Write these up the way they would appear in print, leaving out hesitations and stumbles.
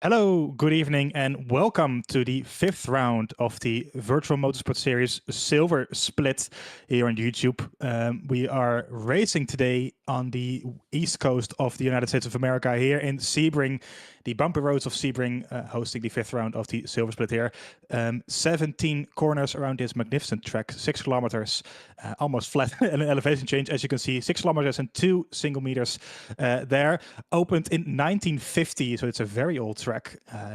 Hello, good evening, and welcome to the fifth round of the Virtual Motorsport Series Silver Split here on YouTube. We are racing today on the east coast of the United States of America here in Sebring, the bumpy roads of Sebring, hosting the fifth round of the Silver Split here. 17 corners around this magnificent track, 6 kilometers, almost flat, an elevation change, as you can see, 6 kilometers and 2 single meters there. Opened in 1950, so it's a very old track.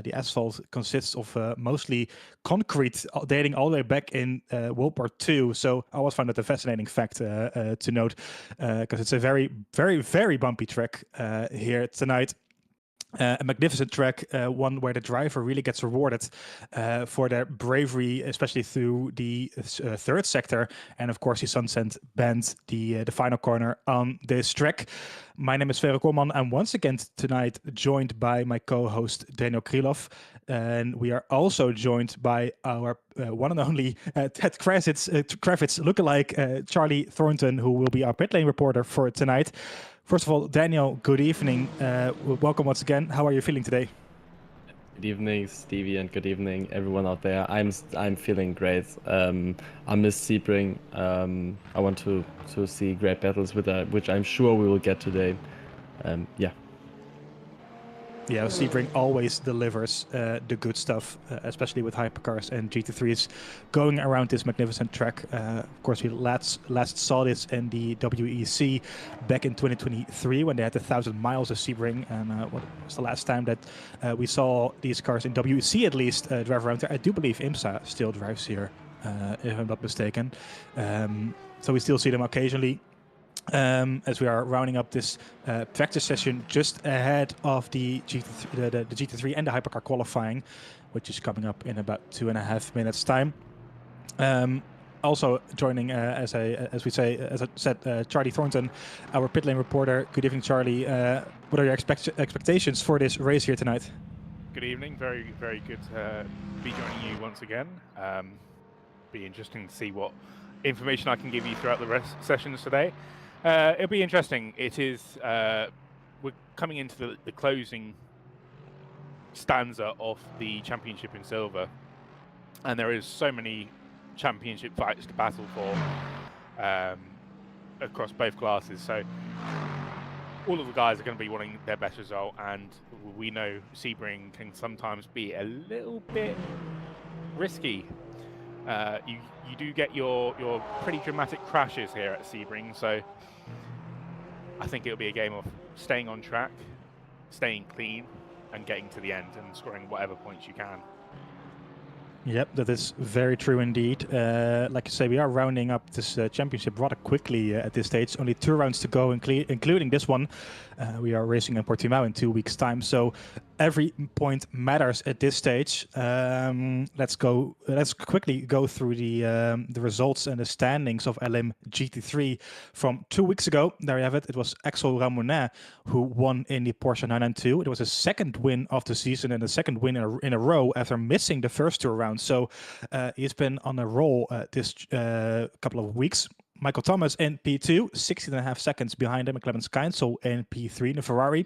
The asphalt consists of mostly concrete dating all the way back in World War II. So I always found that a fascinating fact to note because it's a very, very, very bumpy track here tonight. A magnificent track, one where the driver really gets rewarded for their bravery, especially through the third sector, and of course the Sunset Bend, the final corner on this track. My name is Vera Koolman. I'm once again tonight joined by my co-host Daniel Krylov, and we are also joined by our one and only Ted Kravitz lookalike Charlie Thornton, who will be our pit lane reporter for tonight. First of all, Daniel, good evening. Welcome once again. How are you feeling today? Good evening, Stevie, and good evening, everyone out there. I'm feeling great. I miss Sebring. I want to see great battles with that, which I'm sure we will get today. Yeah, Sebring always delivers the good stuff, especially with hypercars and GT3s going around this magnificent track. Of course, we last saw this in the WEC back in 2023 when they had 1,000 miles of Sebring. And what was the last time that we saw these cars in WEC at least drive around there? I do believe IMSA still drives here, if I'm not mistaken. So we still see them occasionally. As we are rounding up this practice session just ahead of the GT3 and the hypercar qualifying, which is coming up in about 2.5 minutes time. Also joining, as I said, Charlie Thornton, our pit lane reporter. Good evening, Charlie. What are your expectations for this race here tonight? Good evening. Very, very good to be joining you once again. Be interesting to see what information I can give you throughout the sessions today. It'll be interesting. It is, we're coming into the closing stanza of the championship in silver, and there is so many championship fights to battle for across both classes. So all of the guys are going to be wanting their best result, and we know Sebring can sometimes be a little bit risky. You do get your pretty dramatic crashes here at Sebring, so I think it'll be a game of staying on track, staying clean, and getting to the end and scoring whatever points you can. Yep, that is very true indeed. Like you say, we are rounding up this championship rather quickly at this stage. Only 2 rounds to go, including this one. We are racing in Portimao in 2 weeks' time, so every point matters at this stage. Let's quickly go through the results and the standings of LM GT3 from 2 weeks ago. There you have it. It was Axel Ramonet who won in the Porsche 992. It was his second win of the season and the second win in a row after missing the first 2 rounds. So he's been on a roll this couple of weeks. Michael Thomas in P2, 16.5 seconds behind him, and Clemens Keinsel in P3 in the Ferrari.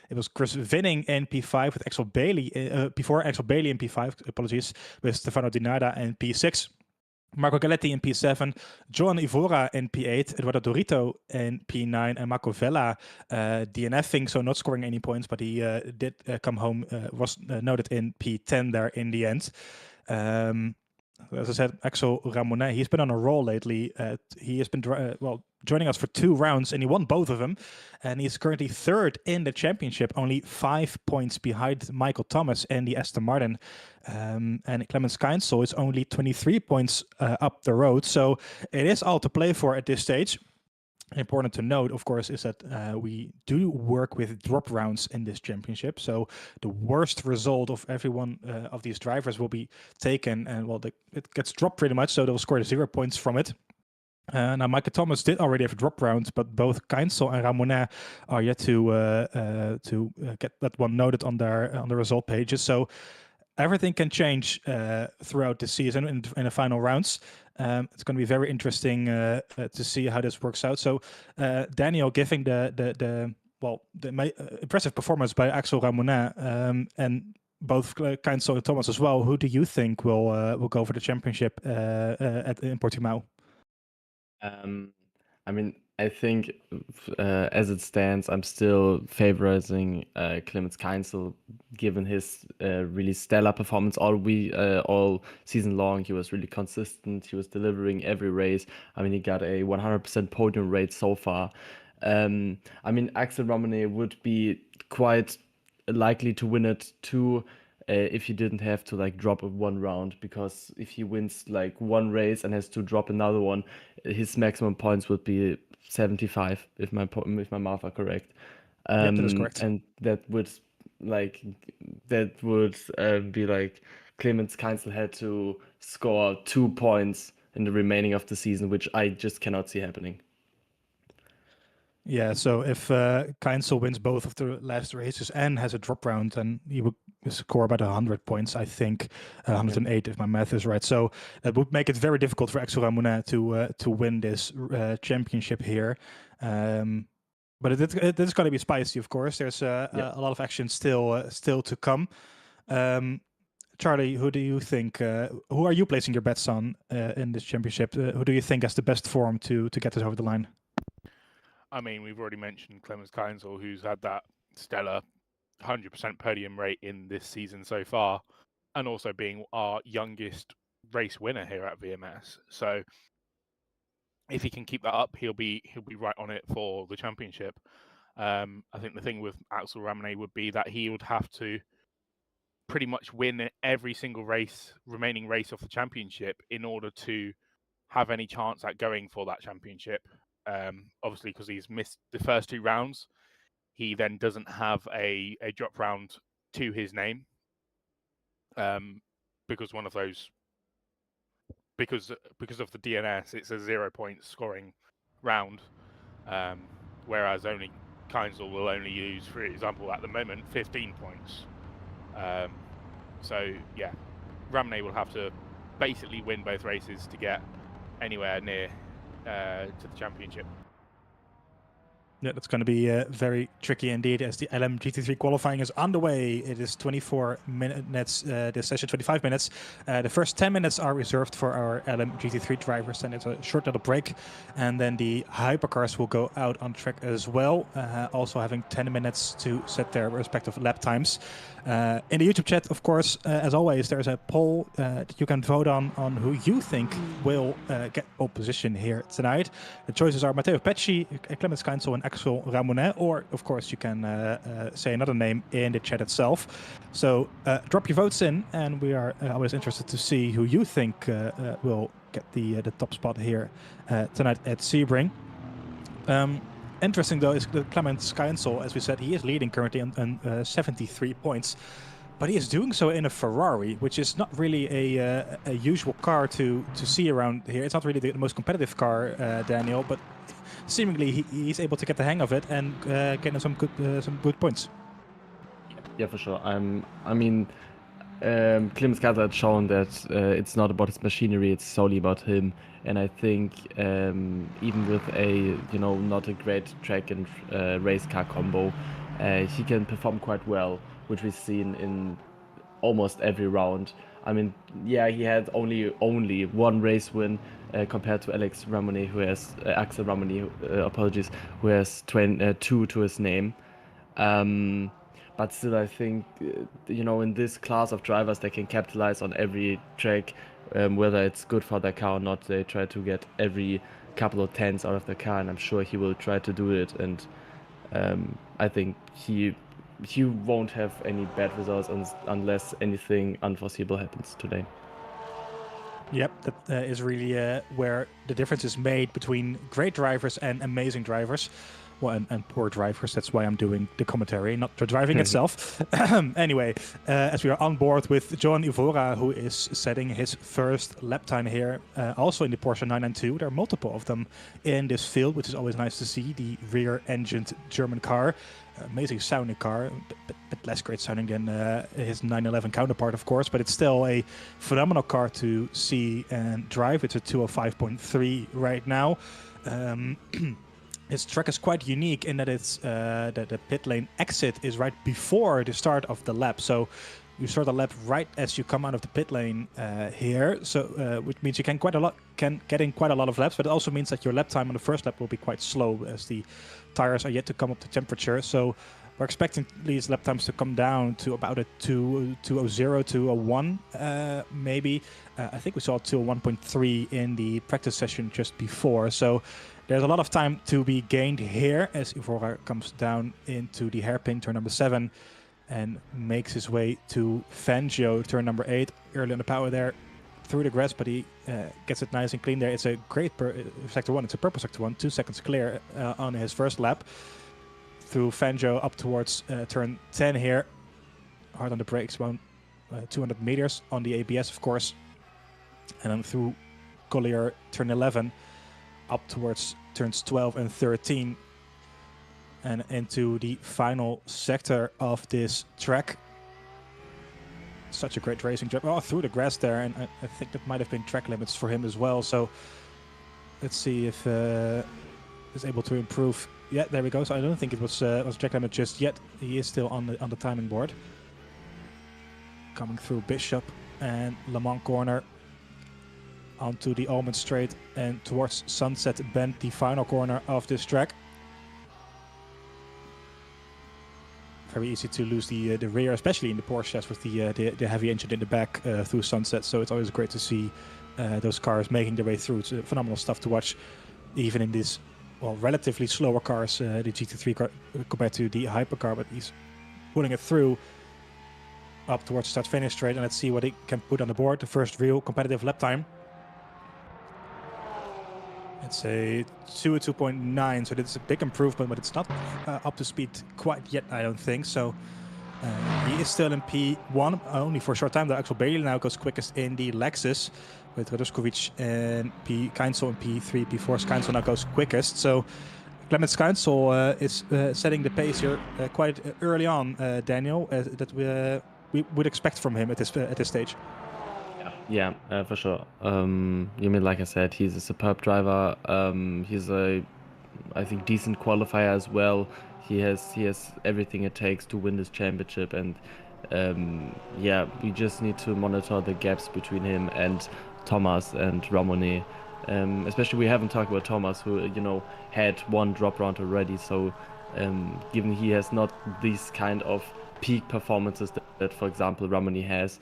It was Chris Vinning in P5 with Axel Bailey, before Axel Bailey in P5, apologies, with Stefano Di Narda in P6. Marco Galetti in P7, Joan Ivora in P8, Eduardo Dorito in P9, and Marco Vella DNFing, so not scoring any points, but he did come home, was noted in P10 there in the end. As I said, Axel Ramonet, he's been on a roll lately. He has been joining us for 2 rounds, and he won both of them. And he's currently 3rd in the championship, only 5 points behind Michael Thomas and the Aston Martin. And Clemens Keinsel is only 23 points up the road. So it is all to play for at this stage. Important to note, of course, is that we do work with drop rounds in this championship. So the worst result of every one of these drivers will be taken, and it gets dropped pretty much. So they'll score 0 points from it. Now, Michael Thomas did already have drop rounds, but both Keinsel and Ramonet are yet to get that one noted on the result pages. So everything can change throughout the season in the final rounds. It's going to be very interesting to see how this works out. So, Daniel, giving the impressive performance by Axel Ramonet, and both Keinsel and Thomas as well. Who do you think will go for the championship in Portimao? I mean, I think as it stands, I'm still favorizing Clemens Keinsel, given his really stellar performance all season long. He was really consistent. He was delivering every race. I mean, he got a 100% podium rate so far. I mean, Axel Romane would be quite likely to win it too. If he didn't have to like drop one round, because if he wins like one race and has to drop another one, his maximum points would be 75 if my math are correct. Yep, that is correct. And that would be like Clemens Keinsel had to score 2 points in the remaining of the season, which I just cannot see happening. Yeah, so if Keinsel wins both of the last races and has a drop round, then he would score about 100 points, I think, 108 if my math is right. So that would make it very difficult for Axel Ramonet to win this championship here. But it is going to be spicy, of course. There's a lot of action still to come. Charlie, who do you think? Who are you placing your bets on in this championship? Who do you think has the best form to get this over the line? I mean, we've already mentioned Clemens Keinsel, who's had that stellar 100% podium rate in this season so far, and also being our youngest race winner here at VMS. So if he can keep that up, he'll be right on it for the championship. I think the thing with Axel Ramone would be that he would have to pretty much win every single remaining race of the championship in order to have any chance at going for that championship. Obviously, because he's missed the first 2 rounds, he then doesn't have a drop round to his name, because one of those, because of the DNS, it's a 0 point scoring round, whereas only Keinsel will only use, for example, at the moment, 15 points. So yeah, Ramone will have to basically win both races to get anywhere near to the championship. Yeah, that's going to be very tricky indeed, as the LM GT3 qualifying is underway. It is 24 minutes, this session 25 minutes. The first 10 minutes are reserved for our LM GT3 drivers, and it's a short little break. And then the hypercars will go out on track as well, also having 10 minutes to set their respective lap times. In the YouTube chat, of course, as always, there's a poll that you can vote on who you think will get pole position here tonight. The choices are Matteo Pecci, Clemens Keinsel, and Axel Ramonet, or of course you can say another name in the chat itself. So drop your votes in, and we are always interested to see who you think will get the top spot here tonight at Sebring. Interesting though is that Clemens Keinsel, as we said, he is leading currently on 73 points, but he is doing so in a Ferrari, which is not really a usual car to see around here. It's not really the most competitive car, Daniel, but seemingly he's able to get the hang of it and get some good points. Yeah, for sure. I mean, Clemens Keinsel had shown that it's not about his machinery; it's solely about him. And I think even with a not a great track and race car combo, he can perform quite well, which we've seen in almost every round. I mean, yeah, he had only one race win compared to Axel Ramone, who has who has 2 to his name. But still, I think in this class of drivers, they can capitalize on every track. Whether it's good for their car or not, they try to get every couple of tenths out of the car, and I'm sure he will try to do it. And I think he won't have any bad results unless anything unforeseeable happens today. Yep, that is really where the difference is made between great drivers and amazing drivers. Well, and poor drivers. That's why I'm doing the commentary, not the driving itself. Anyway, as we are on board with Johan Ivora, who is setting his first lap time here, also in the Porsche 992. There are multiple of them in this field, which is always nice to see. The rear-engined German car, amazing sounding car, bit less great sounding than his 911 counterpart, of course, but it's still a phenomenal car to see and drive. It's a 205.3 right now. His track is quite unique in that it's that the pit lane exit is right before the start of the lap. So you start the lap right as you come out of the pit lane here, so which means you can get in quite a lot of laps, but it also means that your lap time on the first lap will be quite slow as the tires are yet to come up to temperature. So we're expecting these lap times to come down to about a 2:00 to a 1, maybe. I think we saw 2:01.3 in the practice session just before. So there's a lot of time to be gained here as Ivora comes down into the hairpin, turn number 7, and makes his way to Fangio, turn number 8, early on the power there, through the grass, but he gets it nice and clean there. It's a great sector 1. It's a purple sector 1, 2 seconds clear on his first lap. Through Fangio up towards turn 10 here. Hard on the brakes, around 200 meters on the ABS, of course. And then through Collier, turn 11, up towards turns 12 and 13. And into the final sector of this track. Such a great racing track. Oh, through the grass there, and I think that might have been track limits for him as well. So let's see if he's able to improve. Yeah, there we go. So I don't think it was track limit just yet. He is still on the timing board. Coming through Bishop and Le Mans corner onto the Almond Straight and towards Sunset Bend, the final corner of this track. Very easy to lose the rear, especially in the Porsches with the heavy engine in the back through Sunset. So it's always great to see those cars making their way through. It's phenomenal stuff to watch, even in this relatively slower cars, the GT3 car compared to the hypercar. But he's pulling it through up towards start-finish straight, and let's see what he can put on the board. The first real competitive lap time. It's a 2:02.9, so it's a big improvement, but it's not up to speed quite yet, I don't think. So he is still in P1, only for a short time. Though Axel Bailey now goes quickest in the Lexus, with Raduskovic and Keinsel in P3, P4. Keinsel now goes quickest. So Clemens Keinsel is setting the pace here quite early on, Daniel, that we would expect from him at this stage. Yeah, for sure. You mean, like I said, he's a superb driver. He's I think, decent qualifier as well. He has everything it takes to win this championship, and yeah, we just need to monitor the gaps between him and Thomas and Ramone. Especially, we haven't talked about Thomas, who had one drop round already. So, given he has not these kind of peak performances that for example, Ramone has.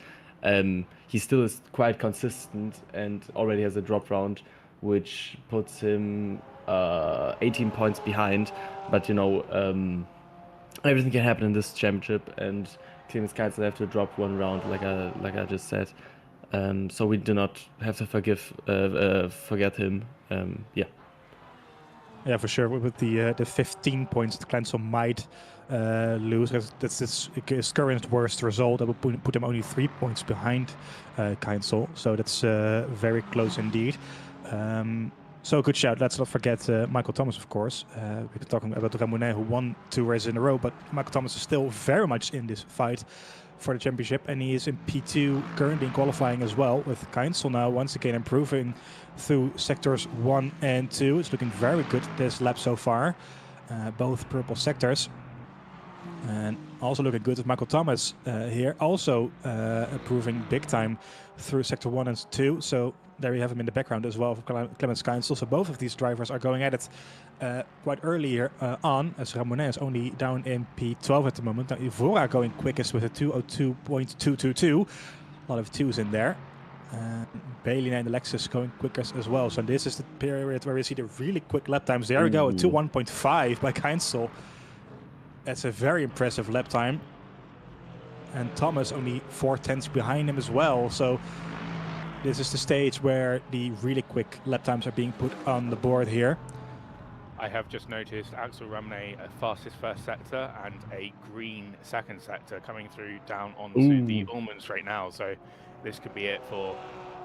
He still is quite consistent and already has a drop round, which puts him 18 points behind. But everything can happen in this championship, and Clemens Keinsel have to drop one round, like I just said. So we do not have to forget him. Yeah, for sure. With the 15 points that Keinsel might lose, that's his current worst result. That would put him only 3 points behind Keinsel. So that's very close indeed. So good shout. Let's not forget Michael Thomas, of course. We've been talking about Ramone, who won 2 races in a row, but Michael Thomas is still very much in this fight for the championship, and he is in P2 currently in qualifying as well, with Keinsel now once again improving through sectors 1 and 2. It's looking very good this lap so far, both purple sectors. And also looking good with Michael Thomas here, also improving big time through sector 1 and 2. So there you have him in the background as well for Clemens Keinsel. So both of these drivers are going at it quite earlier on, as Ramone is only down in P12 at the moment. Now Ivora going quickest with a 2:02.222. A lot of 2s in there. Bailey and the Lexus going quickest as well. So this is the period where we see the really quick lap times. There we go, a 2:01.5 by Keinsel. That's a very impressive lap time. And Thomas only 4/10 behind him as well. So this is the stage where the really quick lap times are being put on the board here. I have just noticed Axel Ramone a fastest first sector and a green second sector coming through down onto the Almond Straight now. So this could be it for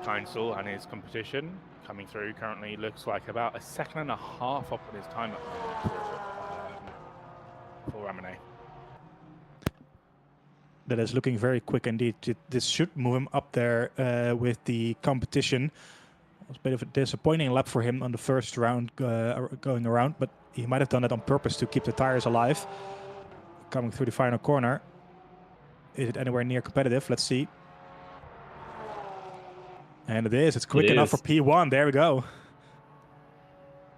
Keinsel and his competition. Coming through currently looks like about a 1.5 seconds up on his time for Ramone. That is looking very quick indeed. This should move him up there with the competition. It was a bit of a disappointing lap for him on the first round going around, but he might have done it on purpose to keep the tires alive. Coming through the final corner. Is it anywhere near competitive? Let's see. And it is. It's quick enough for P1. There we go.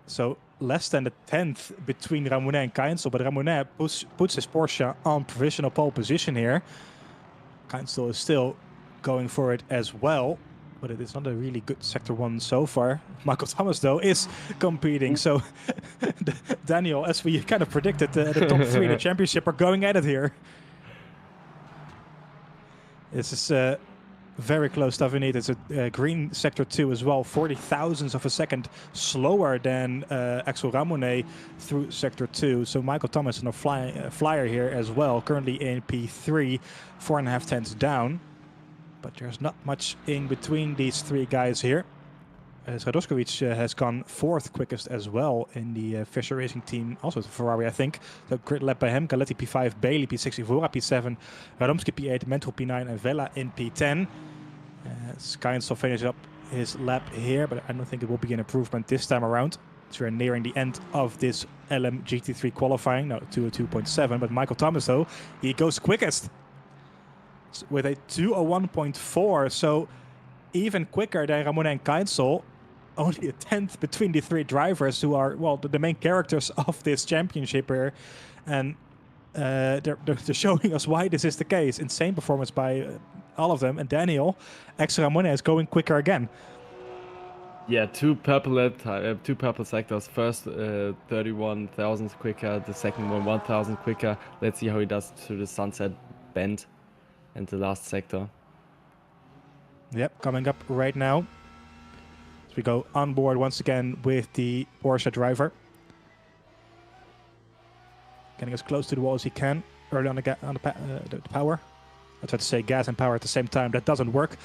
So less than the 10th between Ramonet and Keinsel, but Ramonet puts his Porsche on provisional pole position here. Keinsel is still going for it as well, but it is not a really good Sector 1 so far. Michael Thomas, though, is competing. So Daniel, as we kind of predicted, the top 3 in the championship are going at it here. This is very close stuff indeed. It's a green Sector 2 as well, 40 thousandths of a second slower than Axel Ramonet through Sector 2. So Michael Thomas on a flyer here as well, currently in P3, 4.5 tenths down. But there's not much in between these 3 guys here. Radoskovic has gone 4th quickest as well in the Fischer Racing team, also the Ferrari, I think. So grid led by him, Galetti P5, Bailey P6, Ivora P7, Radomski P8, Mentrol P9 and Vela in P10. Keinsel finishes up his lap here, but I don't think it will be an improvement this time around. So we're nearing the end of this LM GT3 qualifying, now 202.7, but Michael Thomas, though, he goes quickest with a 201.4, so even quicker than Ramonet and Keinsel. Only a 10th between the 3 drivers who are, well, the main characters of this championship here. And they're showing us why this is the case. Insane performance by all of them. And Daniel, Axel Ramonet is going quicker again. Yeah, 2 purple sectors. First 31 thousandths quicker, the second one 1,000 quicker. Let's see how he does to the sunset bend and the last sector. Yep, coming up right now. We go on board once again with the Porsche driver. Getting as close to the wall as he can. Early on the power. I tried to say gas and power at the same time. That doesn't work.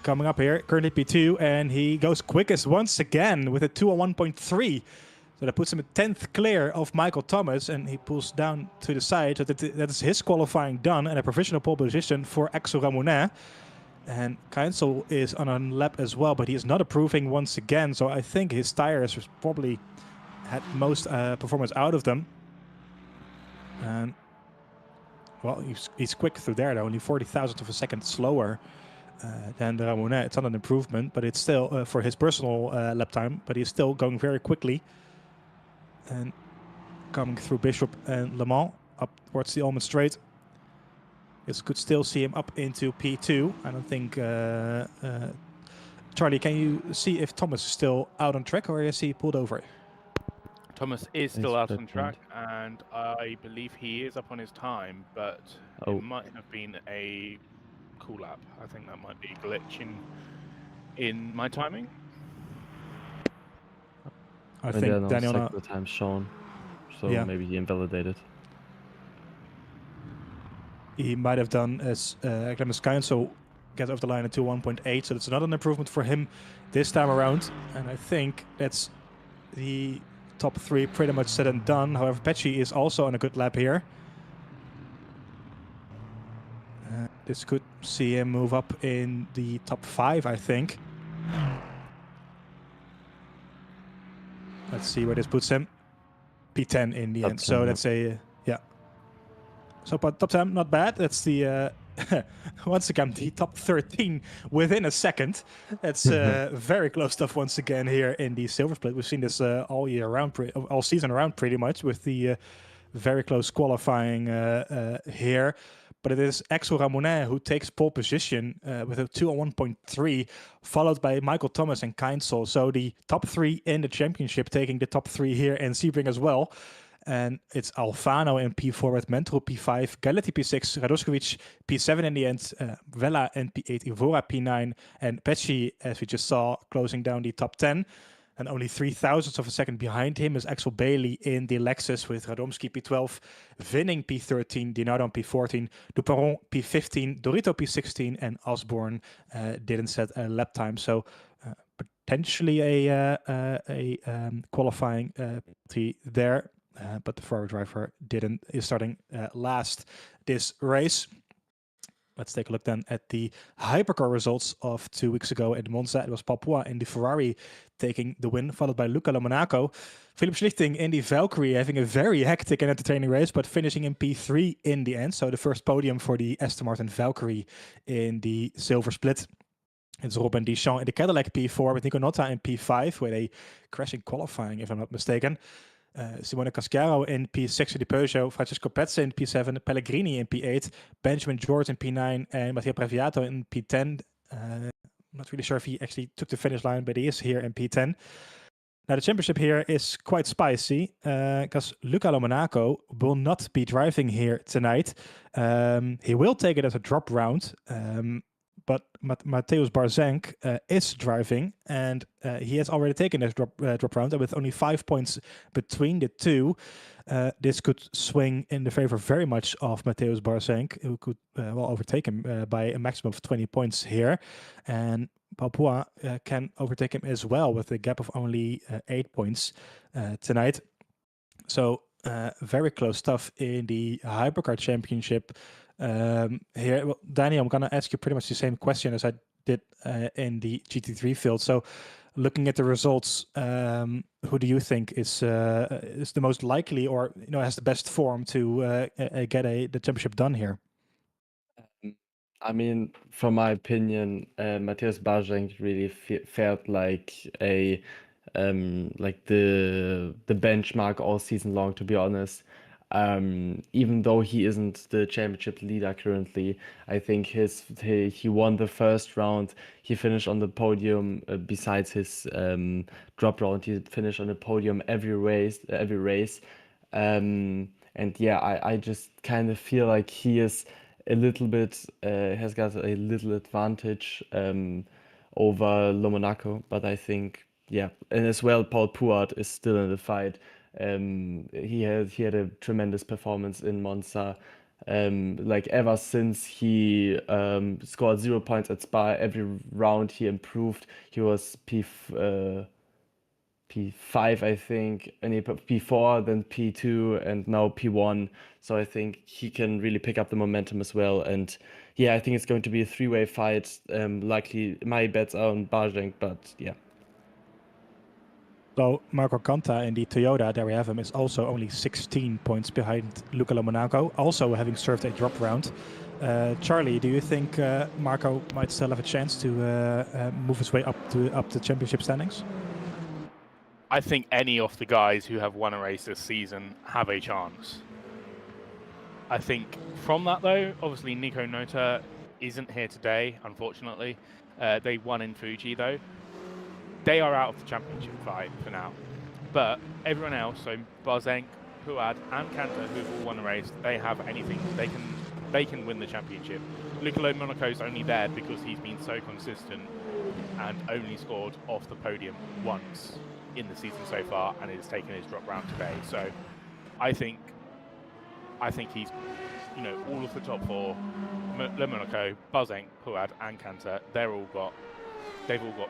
Coming up here, currently P2, and he goes quickest once again with a 201.3. So that puts him at 10th clear of Michael Thomas, and he pulls down to the side. So that is his qualifying done, and a provisional pole position for Axel Ramonet. And Keinsel is on a lap as well, but he is not improving once again. So I think his tires probably had most performance out of them. And, well, he's quick through there, though. Only 40 thousandths of a second slower than Ramonet. It's not an improvement, but it's still for his personal lap time. But he's still going very quickly. And coming through Bishop and Le Mans up towards the Almond Straight. This could still see him up into P2. I don't think... Charlie, can you see if Thomas is still out on track or is he pulled over? Thomas is still out on track, and I believe he is up on his time, but it might have been a cool lap. I think that might be a glitch in my timing. I think Daniel... the time shown, so yeah. Maybe he invalidated. He might have done as Clemens Keinsel get off the line at 1.8, so that's not an improvement for him this time around. And I think that's the top 3 pretty much said and done. However, Pesci is also on a good lap here. This could see him move up in the top 5, I think. Let's see where this puts him. P10 in the end, so that's a... So top 10, not bad. That's the, once again, the top 13 within a second. That's very close stuff once again here in the Silver Split. We've seen this all year around, all season around pretty much, with the very close qualifying here. But it is Axel Ramonet who takes pole position with a 201.3, followed by Michael Thomas and Keinsel. So the top 3 in the championship taking the top 3 here in Sebring as well. And it's Alfano in P4 with Mentrol P5, Galetti P6, Radoskovic P7 in the end, Vela in P8, Ivora P9, and Pesci, as we just saw, closing down the top 10. And only 3 thousandths of a second behind him is Axel Bailey in the Lexus with Radomski P12, Vinning P13, Dinardo P14, Duperon P15, Dorito P16, and Osborne didn't set a lap time. So potentially a qualifying P there. But the Ferrari driver is starting last this race. Let's take a look then at the hypercar results of 2 weeks ago at Monza. It was Papua in the Ferrari taking the win, followed by Luca Lomonaco. Philip Schlichting in the Valkyrie having a very hectic and entertaining race, but finishing in P3 in the end. So the first podium for the Aston Martin Valkyrie in the silver split. It's Robin Deschamps in the Cadillac P4 with Nico Notta in P5 with a crashing qualifying, if I'm not mistaken. Simone Cascaro in P6 in the Peugeot, Francesco Pezza in P7, Pellegrini in P8, Benjamin George in P9, and Matteo Previato in P10. I'm not really sure if he actually took the finish line, but he is here in P10. Now, the championship here is quite spicy because Luca Lomonaco will not be driving here tonight. He will take it as a drop round, but Mateusz Barzenk is driving, and he has already taken this drop round, and with only 5 points between the two, this could swing in the favor very much of Mateusz Barzenk, who could overtake him by a maximum of 20 points here, and Papua can overtake him as well with a gap of only 8 points tonight. So very close stuff in the Hypercar Championship. Here, well, Danny, I'm going to ask you pretty much the same question as I did in the GT3 field. So, looking at the results, who do you think is the most likely, or has the best form to get the championship done here? I mean, from my opinion, Mateusz Barzenk really felt like a like the benchmark all season long, to be honest. Even though he isn't the championship leader currently, I think he won the first round. He finished on the podium. Besides his drop round, he finished on the podium every race. And yeah, I just kind of feel like he is a little bit has got a little advantage over Lomonaco, but I think yeah, and as well, Paul Puart is still in the fight. He had a tremendous performance in Monza. Like ever since he scored 0 points at Spa, every round he improved. He was P5, I think, and P4, then P2, and now P1. So I think he can really pick up the momentum as well. And yeah, I think it's going to be a three-way fight. Likely, my bets are on Barzenk, but yeah. So Marco Canta in the Toyota, there we have him, is also only 16 points behind Luca Lomonaco, also having served a drop round. Charlie, do you think Marco might still have a chance to move his way up the championship standings? I think any of the guys who have won a race this season have a chance. I think from that though, obviously Nico Notta isn't here today, unfortunately. They won in Fuji though. They are out of the championship fight for now. But everyone else, so Barzenk, Puad, and Kanta, who've all won a race, they have anything. They can win the championship. Luca Lomonaco's only there because he's been so consistent and only scored off the podium once in the season so far, and has taken his drop round today. So I think he's, all of the top four, Lomonaco, Barzenk, Puad, and Kanta, they've all got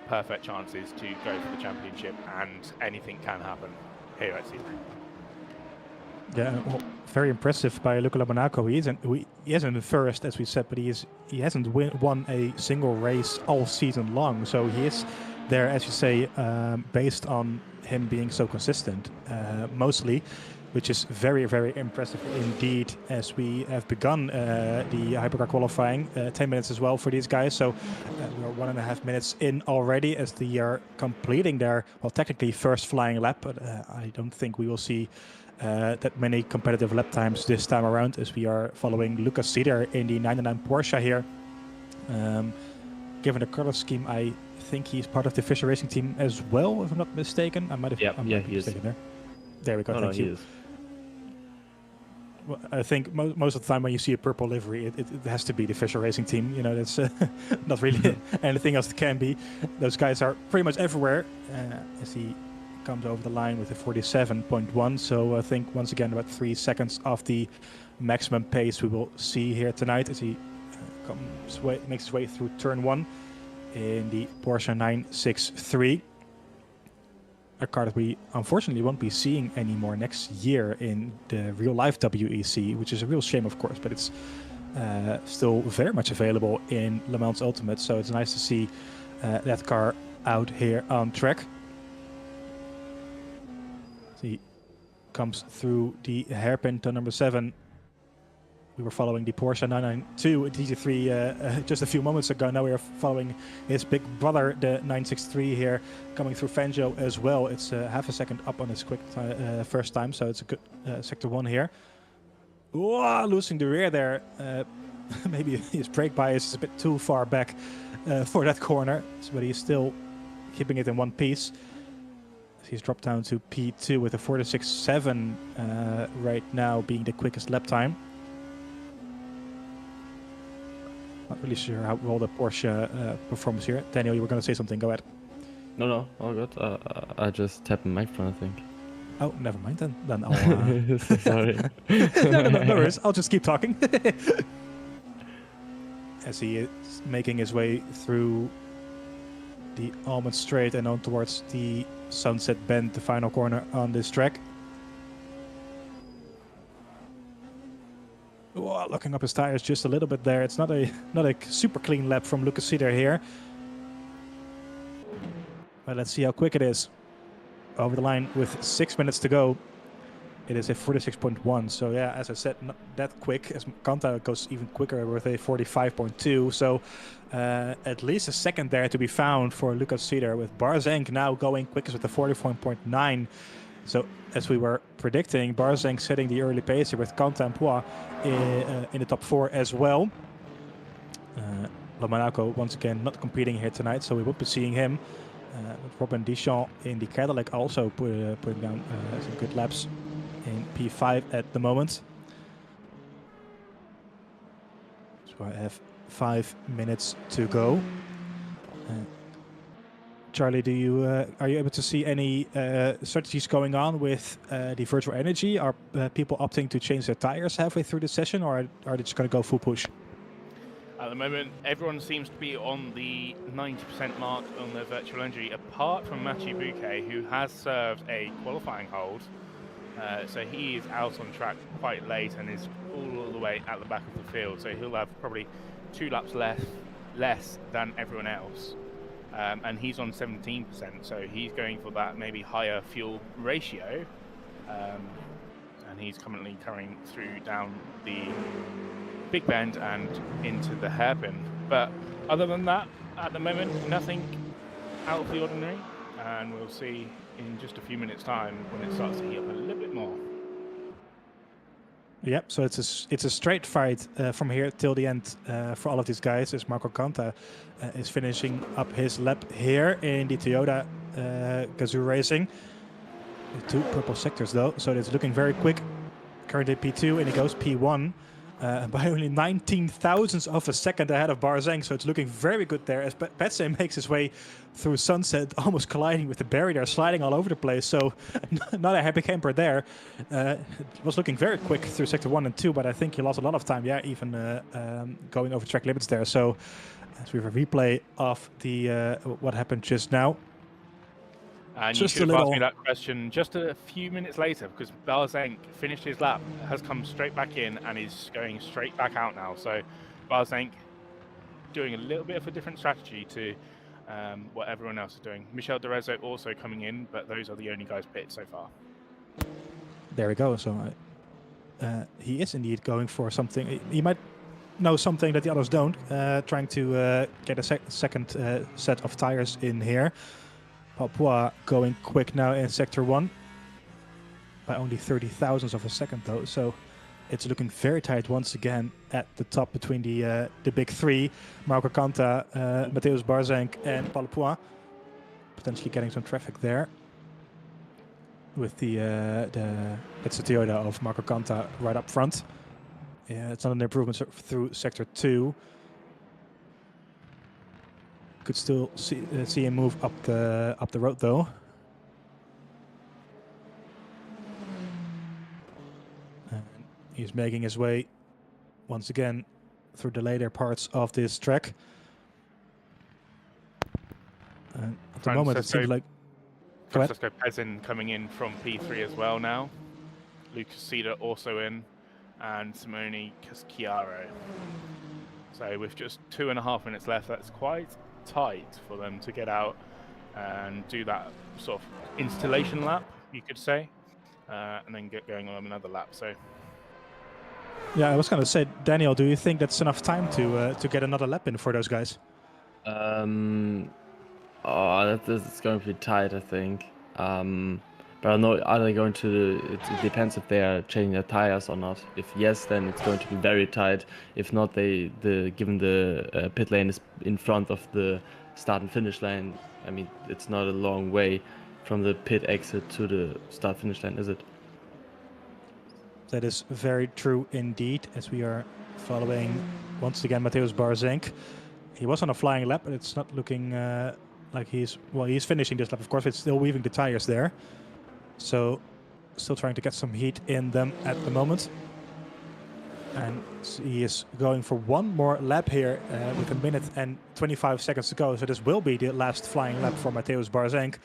perfect chances to go for the championship, and anything can happen here at Sebring. Yeah, well, very impressive by Luca Lomonaco. He isn't first, as we said, but he hasn't won a single race all season long. So he is there, as you say, based on him being so consistent, mostly, which is very, very impressive indeed, as we have begun the hypercar qualifying. 10 minutes as well for these guys, so we're 1.5 minutes in already as they are completing their, well, technically first flying lap, but I don't think we will see that many competitive lap times this time around, as we are following Lucas Cedar in the 99 Porsche here. Given the color scheme, I think he's part of the Fisher Racing team as well, if I'm not mistaken. I might have he is. There we go, thank you. Well, I think most of the time when you see a purple livery, it has to be the Fisher Racing team. That's not really anything else it can be. Those guys are pretty much everywhere as he comes over the line with a 47.1. So I think once again about 3 seconds off the maximum pace we will see here tonight as he makes his way through turn 1 in the Porsche 963. A car that we unfortunately won't be seeing anymore next year in the real life WEC, which is a real shame, of course, but it's still very much available in Le Mans Ultimate, so it's nice to see that car out here on track. He comes through the hairpin to number 7. We were following the Porsche 992 GT3 just a few moments ago. Now we are following his big brother, the 963 here, coming through Fangio as well. It's half a second up on his quick first time, so it's a good sector 1 here. Whoa, losing the rear there. Maybe his brake bias is a bit too far back for that corner, but he's still keeping it in one piece. He's dropped down to P2 with a 46.7 right now, being the quickest lap time. Not really sure how well the Porsche performs here. Daniel, you were going to say something. Go ahead. No, all good. I just tapped the microphone, I think. Oh, never mind then. Then I'll... Sorry. no worries. I'll just keep talking. As he is making his way through the Almond Straight and on towards the Sunset Bend, the final corner on this track. Whoa, looking up his tires just a little bit there. It's not a super clean lap from Lucas Cedar here. But let's see how quick it is. Over the line with 6 minutes to go. It is a 46.1. So yeah, as I said, not that quick. As Kanta goes even quicker with a 45.2. So at least a second there to be found for Lucas Cedar, with Barzank now going quickest with the 44.9. So as we were predicting, Barzank setting the early pace here with Kanta and Poix in the top 4 as well. Monaco once again not competing here tonight, so we won't be seeing him. Robin Deschamps in the Cadillac also putting down some good laps in P5 at the moment. So I have 5 minutes to go. Charlie, are you able to see any strategies going on with the virtual energy? Are people opting to change their tires halfway through the session, or are they just going to go full push? At the moment, everyone seems to be on the 90% mark on their virtual energy, apart from Mathieu Bouquet, who has served a qualifying hold. So he is out on track quite late and is all the way at the back of the field. So he'll have probably 2 laps less than everyone else. And he's on 17%, so he's going for that maybe higher fuel ratio. And he's currently carrying through down the Big Bend and into the hairpin. But other than that, at the moment, nothing out of the ordinary. And we'll see in just a few minutes' time when it starts to heat up a little bit more. Yep, so it's a straight fight from here till the end for all of these guys, as Marco Kanta is finishing up his lap here in the Toyota Gazoo Racing. 2 purple sectors though, so it's looking very quick. Currently P2 and he goes P1 by only 19 thousandths of a second ahead of Barzank, so it's looking very good there as Petse makes his way through Sunset, almost colliding with the barrier, sliding all over the place, so not a happy camper there. It was looking very quick through sector 1 and 2, but I think he lost a lot of time, yeah, even going over track limits there. So as we have a replay of the what happened just now. And just you should have asked me that question just a few minutes later, because Barzank finished his lap, has come straight back in and is going straight back out now. So Barzank doing a little bit of a different strategy to what everyone else is doing. Michel De Rezo also coming in, but those are the only guys pitted so far. There we go. So he is indeed going for something. He might know something that the others don't, trying to get a second set of tires in here. Papua going quick now in sector 1 by only 30 thousandths of a second though, so it's looking very tight once again at the top between the big 3, Marco Kanta, Mateusz Barzank and Papua, potentially getting some traffic there with it's the Toyota of Marco Kanta right up front. Yeah, it's not an improvement through sector 2. Could still see him move up the road though. And he's making his way once again through the later parts of this track. And at the moment it seems like Francesco Pezin coming in from P3 as well now. Lucas Cedar also in. and Simone Casciaro. So with just 2.5 minutes left, that's quite tight for them to get out and do that sort of installation lap, you could say, and then get going on another lap. So Yeah, I was going to say, Daniel, do you think that's enough time to get another lap in for those guys? It's going to be tight, I think. But I don't know, are they going to? It depends if they are changing their tires or not. If yes, then it's going to be very tight. If not, given the pit lane is in front of the start and finish line. I mean, it's not a long way from the pit exit to the start finish line, is it? That is very true indeed, as we are following once again Mateusz Barzenk. He was on a flying lap, but it's not looking like he's finishing this lap. Of course, it's still weaving the tires there. So, still trying to get some heat in them at the moment. And he is going for one more lap here with 1 minute and 25 seconds to go. So this will be the last flying lap for Mateusz Barzenk,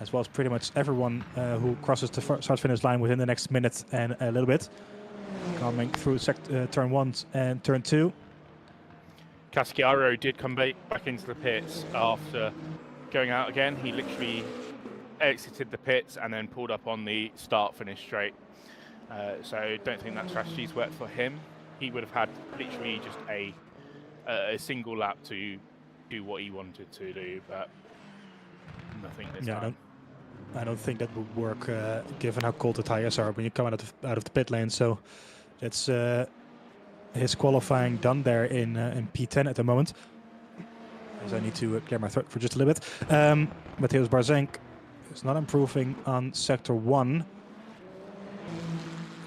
as well as pretty much everyone who crosses the start-finish line within the next minute and a little bit. Coming through turn 1 and turn 2. Casciaro did come back into the pits after going out again. He literally exited the pits and then pulled up on the start-finish straight. So don't think that strategy's worked for him. He would have had literally just a single lap to do what he wanted to do, but nothing this time. I don't think that would work given how cold the tires are when you come out of the pit lane. So it's his qualifying done there in P10 at the moment. As I need to clear my throat for just a little bit. Mateusz Barzenk is not improving on sector 1.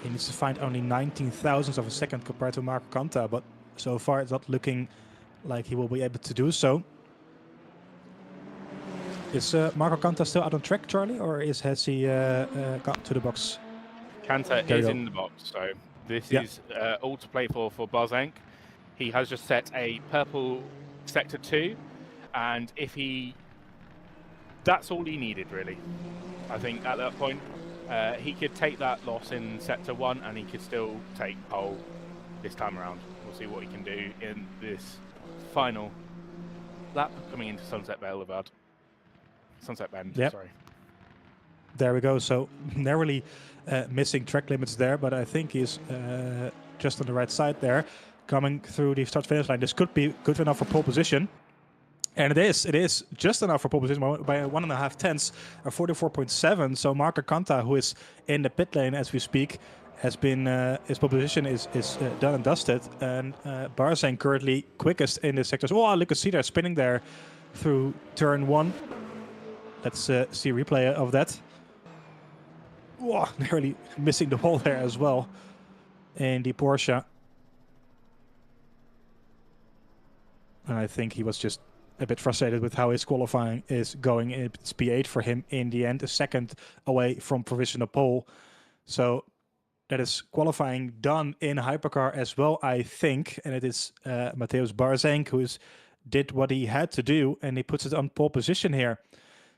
He needs to find only 19 thousandths of a second compared to Marco Canta, but so far it's not looking like he will be able to do so. Is Marco Canta still out on track, Charlie, or has he got to the box? Canta is in the box, so this is all to play for Barzenk. He has just set a purple sector 2, and that's all he needed, really. I think at that point, he could take that loss in sector 1, and he could still take pole this time around. We'll see what he can do in this final lap coming into Sunset Bend, sorry. There we go. So narrowly missing track limits there, but I think he's just on the right side there, coming through the start-finish line. This could be good enough for pole position. And it is just enough for pole position by 1.5 tenths, 44.7. So Marco Canta, who is in the pit lane as we speak, has been his pole position is done and dusted. And Barzenk currently quickest in the sectors. Oh, look at see there spinning there through turn 1. Let's see a replay of that. Oh, nearly missing the wall there as well in the Porsche. And I think he was just a bit frustrated with how his qualifying is going. It's P8 for him in the end, a second away from provisional pole. So that is qualifying done in hypercar as well, I think. And it is Mateusz Barzenk who did what he had to do, and he puts it on pole position here.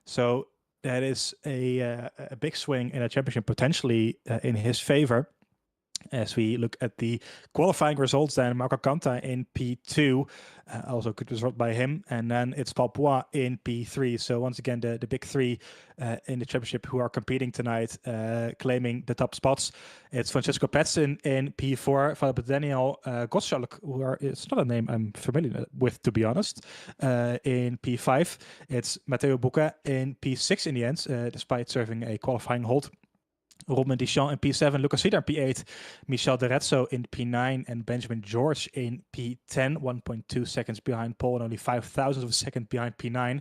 So that is a big swing in a championship potentially in his favor. As we look at the qualifying results, then Marco Canta in P2, also good result by him, and then it's Papua in P3. So once again, the big three in the championship who are competing tonight, claiming the top spots. It's Francesco Petzin in P4, followed by Daniel Gottschalk, it's not a name I'm familiar with, to be honest, in P5. It's Matteo Bucca in P6 in the end, despite serving a qualifying hold. Romain Deschamps in P7, Lucas Sida in P8, Michel Derezzo in P9, and Benjamin George in P10, 1.2 seconds behind pole and only 0.005 of a second behind P9.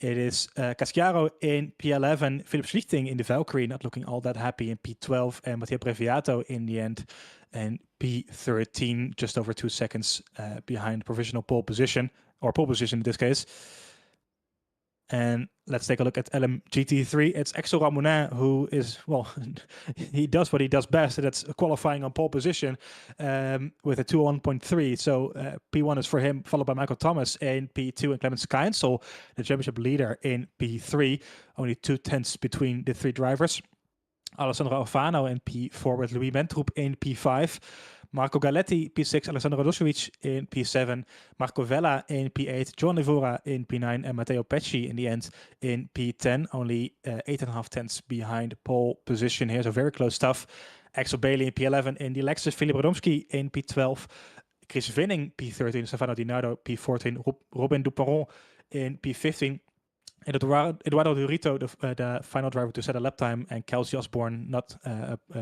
It is Casciaro in P11, Philip Schlichting in the Valkyrie, not looking all that happy in P12, and Matteo Breviato in the end, and P13, just over 2 seconds behind provisional pole position, or pole position in this case. And let's take a look at LMGT3. It's Axel Ramonet, who is, well, he does what he does best, and that's qualifying on pole position with a 201.3. So P1 is for him, followed by Michael Thomas in P2 and Clemens Keinsel, the championship leader in P3. Only 2 tenths between the three drivers. Alessandro Alfano in P4 with Louis Mentroep in P5. Marco Galetti, P6, Alessandro Radosevic in P7, Marco Vella in P8, John Livora in P9, and Matteo Pecci in the end in P10, only 8.5 tenths behind pole position here, so very close stuff. Axel Bailey in P11, in the Lexus, Philip Radomski in P12, Chris Vinning P13, Stefano Di Nardo P14, Robin Duperon in P15, and Eduardo Durito, the final driver to set a lap time, and Kelsey Osborne not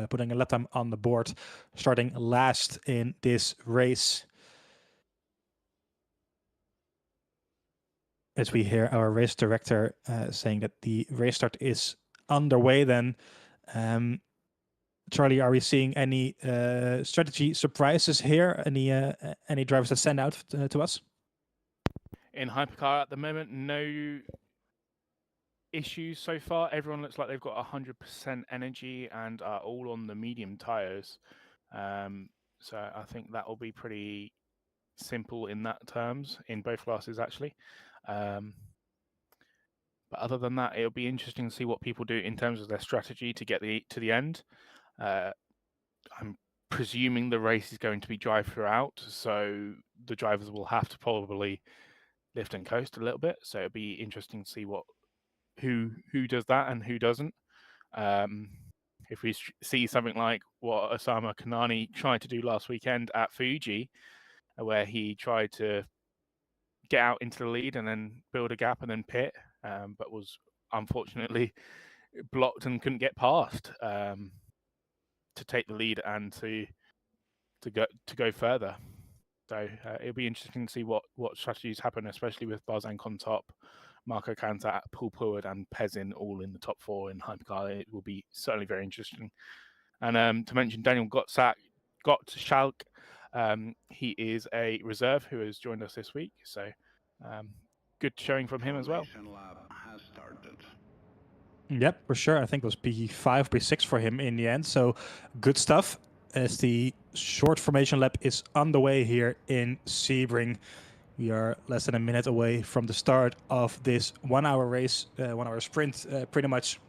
putting a lap time on the board, starting last in this race. As we hear our race director saying that the race start is underway then. Charlie, are we seeing any strategy surprises here? Any drivers that stand out to us? In Hypercar at the moment, no issues so far. Everyone looks like they've got 100% energy and are all on the medium tires. So I think that will be pretty simple in that terms, in both classes actually. But other than that, it'll be interesting to see what people do in terms of their strategy to get to the end. I'm presuming the race is going to be drive throughout, so the drivers will have to probably lift and coast a little bit. So it'll be interesting to see who does that and who doesn't. If we see something like what Osama Kanani tried to do last weekend at Fuji, where he tried to get out into the lead and then build a gap and then pit, but was unfortunately blocked and couldn't get past to take the lead and to go further. So it'll be interesting to see what strategies happen, especially with Barzank on top, Marco Kanta, Paul Pruitt, and Pezin all in the top 4 in Hypercar. It will be certainly very interesting. And to mention Daniel Gottschalk, he is a reserve who has joined us this week. So good showing from him as well. Yep, for sure. I think it was P5, P6 for him in the end. So good stuff as the short formation lap is underway here in Sebring. We are less than a minute away from the start of this 1 hour race, 1 hour sprint, pretty much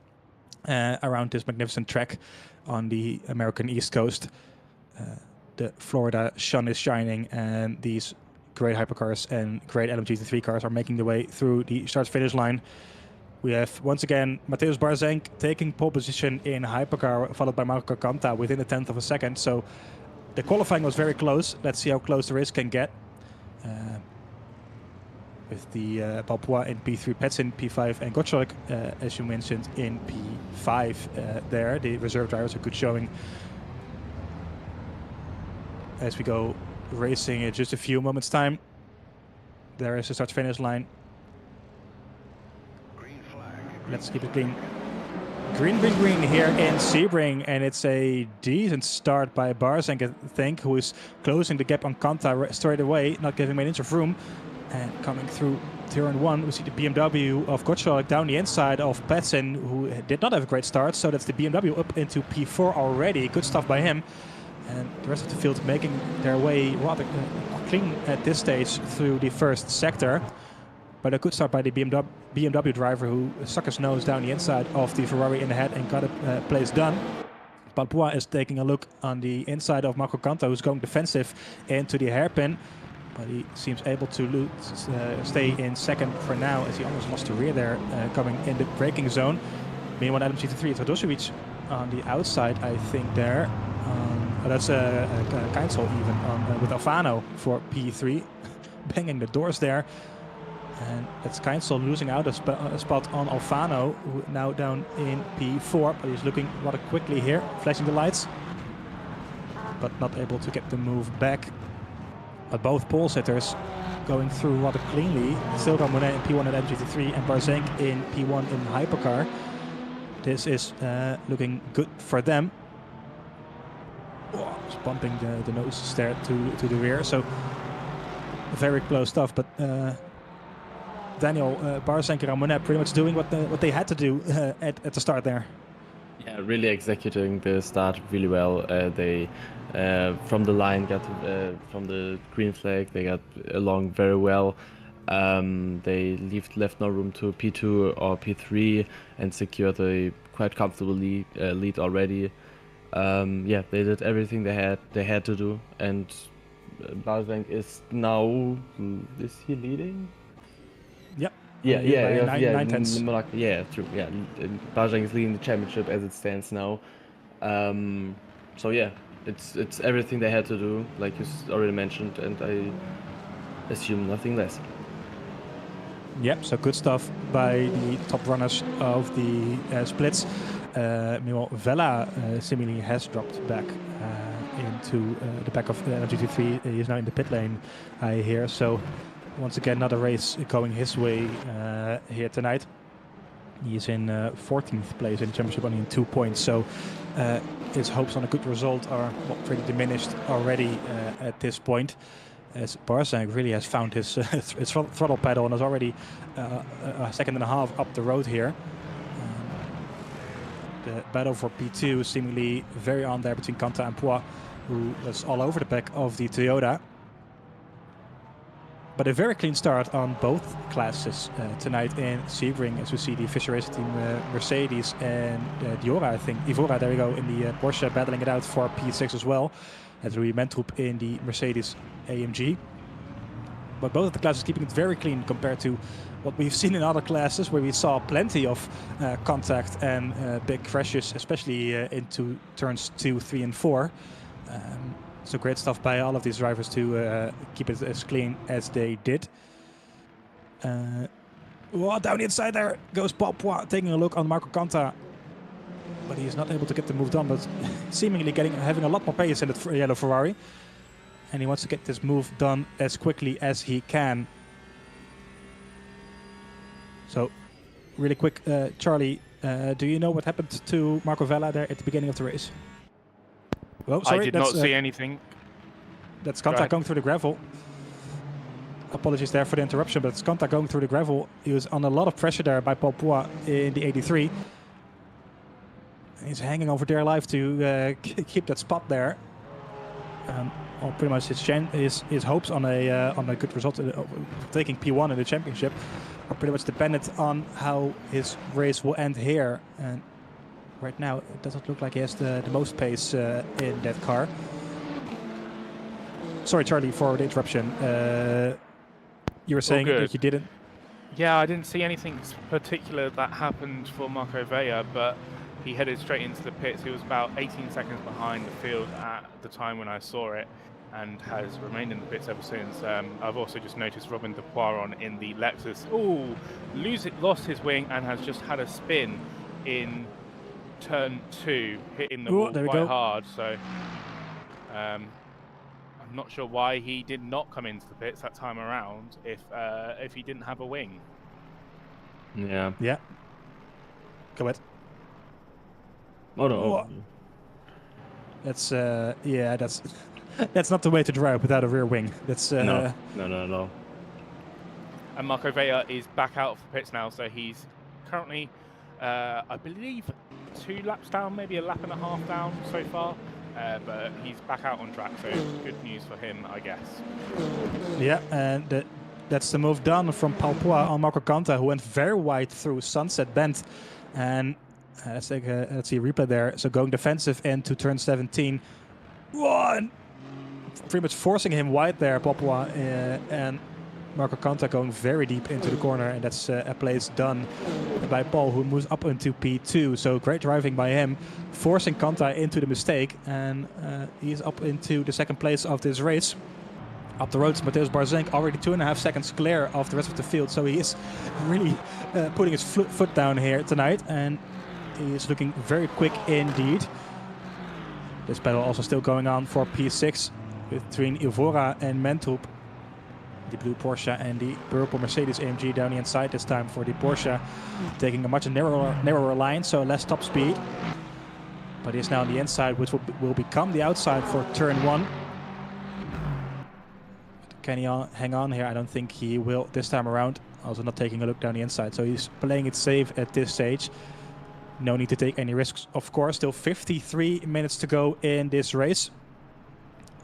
around this magnificent track on the American East Coast. The Florida sun is shining and these great hypercars and great LMGT3 cars are making their way through the start-finish line. We have, once again, Mateusz Barzank taking pole position in Hypercar, followed by Marco Kanta within a tenth of a second. So the qualifying was very close. Let's see how close the race can get. With the Balpois in P3, Pets in P5, and Gottschalk, as you mentioned, in P5 there. The reserve drivers are good showing. As we go racing in just a few moments' time, there is a start-finish line. Let's keep it clean. Green, green, green here in Sebring, and it's a decent start by Barzank, I think, who is closing the gap on Kanta straight away, not giving him an inch of room. And coming through turn 1, we see the BMW of Gottschalk down the inside of Petsen, who did not have a great start. So that's the BMW up into P4 already. Good stuff by him. And the rest of the field making their way rather clean at this stage through the first sector. But a good start by the BMW driver who stuck his nose down the inside of the Ferrari in the head and got a place done. Balpois is taking a look on the inside of Marco Kanta, who's going defensive into the hairpin. But he seems able to stay in second for now, as he almost lost the rear there, coming in the braking zone. Meanwhile, LMGT3, Radosevic on the outside, I think there. That's Keinsel even with Alfano for P3, banging the doors there. And that's Keinsel losing out a spot on Alfano, who now down in P4, but he's looking rather quickly here, flashing the lights, but not able to get the move back. But both pole sitters going through rather cleanly. Still Ramonet in P1 at MGT3 and Barzank in P1 in Hypercar. This is looking good for them. Oh, just bumping the noses there to the rear. So very close stuff. But Daniel, Barzank and Ramonet pretty much doing what they had to do at the start there. Yeah, really executing the start really well. They from the line got from the green flag, they got along very well. They left no room to P2 or P3 and secured a quite comfortable lead already. Yeah, they did everything they had to do, and Barzank is now, is he leading? Yep. Yeah, By yeah, 9/10. yeah, true. Yeah, Barzank is leading the championship as it stands now. So yeah, it's everything they had to do, like you already mentioned, and I assume nothing less. Yep, so good stuff by the top runners of the splits. Meanwhile, Vela seemingly has dropped back into the back of GT3. He is now in the pit lane, I hear. So once again, another race going his way here tonight. He is in 14th place in the championship, only in 2 points. So his hopes on a good result are pretty diminished already at this point, as Barzank really has found his throttle pedal and is already a second and a half up the road here. The battle for P2 is seemingly very on there between Kanta and Poix, who was all over the back of the Toyota. But a very clean start on both classes tonight in Sebring, as we see the Fischer Racing Team Mercedes and Ivora, there we go, in the Porsche battling it out for P6 as well, as we Mentrup in the Mercedes AMG. But both of the classes keeping it very clean compared to what we've seen in other classes, where we saw plenty of contact and big crashes, especially into turns 2, 3 and 4. So great stuff by all of these drivers to keep it as clean as they did. Down the inside there goes Paul Poix, taking a look on Marco Kanta. But he is not able to get the move done, but seemingly having a lot more pace in the yellow Ferrari. And he wants to get this move done as quickly as he can. So, really quick, Charlie, do you know what happened to Marco Vela there at the beginning of the race? Oh, sorry, I did not see anything. That's Kanta going through the gravel. Apologies there for the interruption, but it's Kanta going through the gravel. He was on a lot of pressure there by Paul Poix in the 83. He's hanging over dear life to keep that spot there. Pretty much his hopes on a good result, taking P1 in the championship, are pretty much dependent on how his race will end here. And right now, it doesn't look like he has the most pace in that car. Sorry, Charlie, for the interruption. You were saying that you didn't. Yeah, I didn't see anything particular that happened for Marco Vela, but he headed straight into the pits. He was about 18 seconds behind the field at the time when I saw it, and has remained in the pits ever since. I've also just noticed Robin de Poiron in the Lexus. Lost his wing and has just had a spin in turn 2, hitting the wall quite hard. So I'm not sure why he did not come into the pits that time around if he didn't have a wing. Yeah. Yeah. Go ahead. Oh no. That's that's not the way to drive without a rear wing. That's No. And Marco Vela is back out of the pits now, so he's currently, I believe, 2 laps down, maybe a lap and a half down so far. But he's back out on track, so good news for him, I guess. Yeah, and that's the move done from Paul Poix on Marco Kanta, who went very wide through Sunset Bend. And let's see a replay there. So going defensive into turn 17. One! Pretty much forcing him wide there, Paul Poix, and Marco Kanta going very deep into the corner, and that's a place done by Paul, who moves up into P2. So great driving by him, forcing Kanta into the mistake, and he's up into the second place of this race. Up the road, Mateusz Barzank already 2.5 seconds clear of the rest of the field, so he is really putting his foot down here tonight, and he is looking very quick indeed. This battle also still going on for P6 between Ivora and Mentrup. The blue Porsche and the purple Mercedes AMG down the inside this time for the Porsche, taking a much narrower line, so less top speed. But he's now on the inside, which will become the outside for turn 1. Can he hang on here? I don't think he will this time around. Also not taking a look down the inside, so he's playing it safe at this stage. No need to take any risks, of course. Still 53 minutes to go in this race.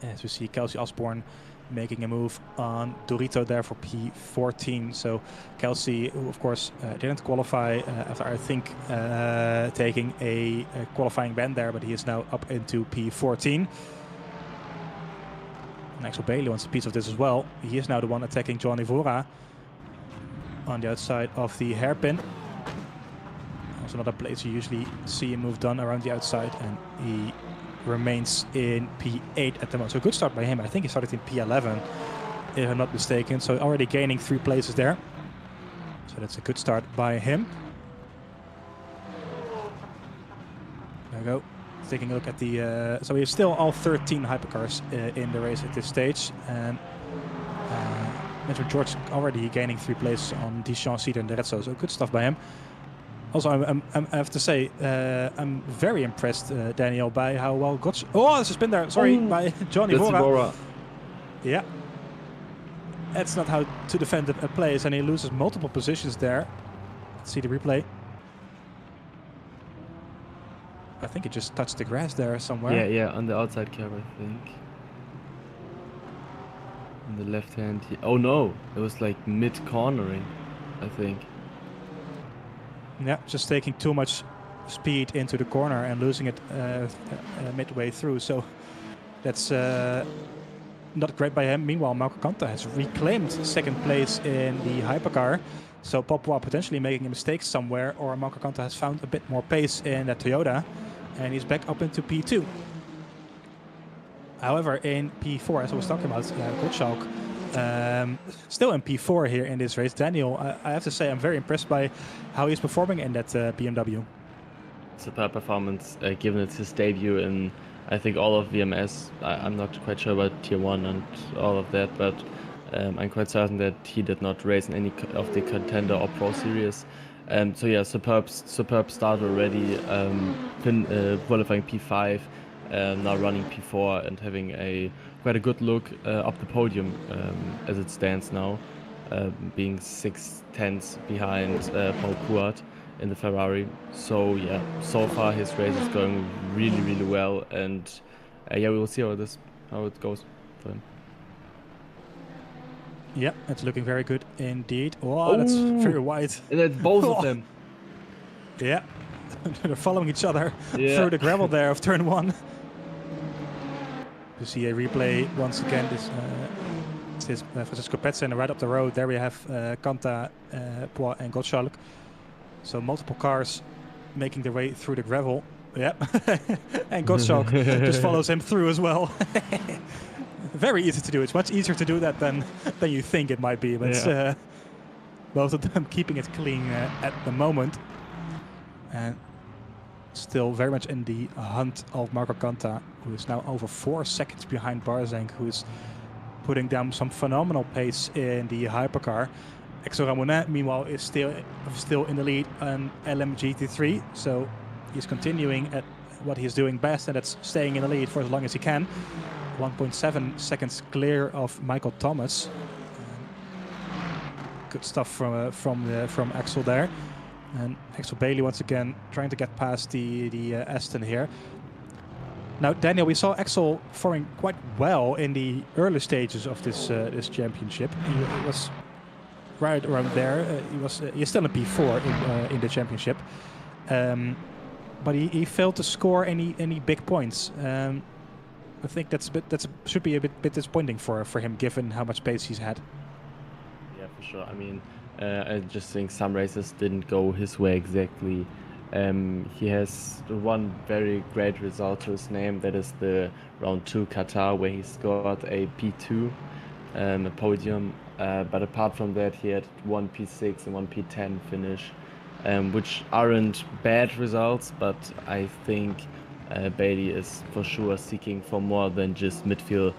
As we see Kelsey Osborne making a move on Dorito there for P14. So Kelsey, who of course didn't qualify after I think taking a qualifying ban there, but he is now up into P14. And Axel Bailey wants a piece of this as well. He is now the one attacking Johnny Vora on the outside of the hairpin. Also another place you usually see a move done around the outside, and he remains in P8 at the moment. So a good start by him. I think he started in P11, if I'm not mistaken. So already gaining 3 places there. So that's a good start by him. There we go. Taking a look at the... so we have still all 13 hypercars in the race at this stage. And Metro George already gaining 3 places on Dijon, Cedar and Derezzo. So good stuff by him. Also, I have to say, I'm very impressed, Daniel, by how well got... Oh, there's a spin there. Sorry, by Johnny Vora. Yeah. That's not how to defend a place, and he loses multiple positions there. Let's see the replay. I think he just touched the grass there somewhere. Yeah, on the outside curb, I think. On the left hand. Oh no, it was like mid-cornering, I think. Yeah, just taking too much speed into the corner and losing it midway through. So that's not great by him. Meanwhile, Marco Canta has reclaimed 2nd place in the hypercar. So Papua potentially making a mistake somewhere, or Marco Canta has found a bit more pace in that Toyota, and he's back up into P2. However, in P4, as I was talking about, Gottschalk, still in P4 here in this race. Daniel, I have to say I'm very impressed by how he's performing in that BMW. Superb performance, given it's his debut in, I think, all of VMS. I'm not quite sure about Tier 1 and all of that, but I'm quite certain that he did not race in any of the Contender or Pro Series. So yeah, superb start already, qualifying P5, now running P4 and having quite a good look up the podium as it stands now, being 6/10 behind Paul Puat in the Ferrari. So yeah, so far his race is going really, really well, and yeah, we will see how it goes for him. Yeah, it's looking very good indeed. Oh, that's very wide. And it's both of them. Yeah, they're following each other through the gravel there of turn 1. You see a replay once again. This is Francisco Petsen right up the road. There we have Canta, Poix and Gottschalk. So multiple cars making their way through the gravel. Yeah, and Gottschalk just follows him through as well. Very easy to do. It's much easier to do that than you think it might be. But both of them keeping it clean at the moment. And still very much in the hunt of Marco Canta, who is now over 4 seconds behind Barzank, who is putting down some phenomenal pace in the hypercar. Exo Ramonet, meanwhile, is still in the lead on LMGT3, so he's continuing at what he's doing best, and that's staying in the lead for as long as he can. 1.7 seconds clear of Michael Thomas. Good stuff from Axel there. And Axel Bailey once again trying to get past the Aston here. Now, Daniel, we saw Axel performing quite well in the early stages of this championship. He was right around there. He's still in P4 in the championship, but he failed to score any big points. I think should be a bit disappointing for him, given how much pace he's had. Yeah, for sure. I mean, I just think some races didn't go his way exactly. He has one very great result to his name. That is the round 2 Qatar, where he scored a P2, a podium. But apart from that, he had one P6 and one P10 finish, which aren't bad results. But I think Bailey is for sure seeking for more than just midfield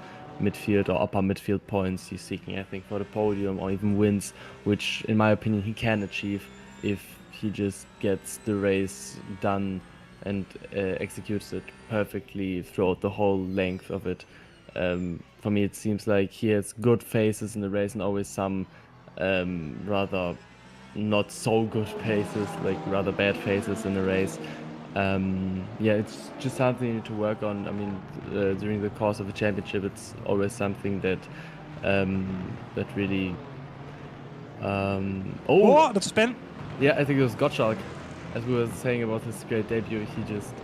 or upper midfield points. He's seeking, I think, for the podium or even wins, which in my opinion he can achieve if he just gets the race done and executes it perfectly throughout the whole length of it. For me, it seems like he has good phases in the race and always some rather not so good phases, like rather bad phases in the race. Yeah, it's just something you need to work on. I mean, during the course of a championship, it's always something that that really. Oh, that's a spin. Yeah, I think it was Gottschalk. As we were saying about his great debut, he just.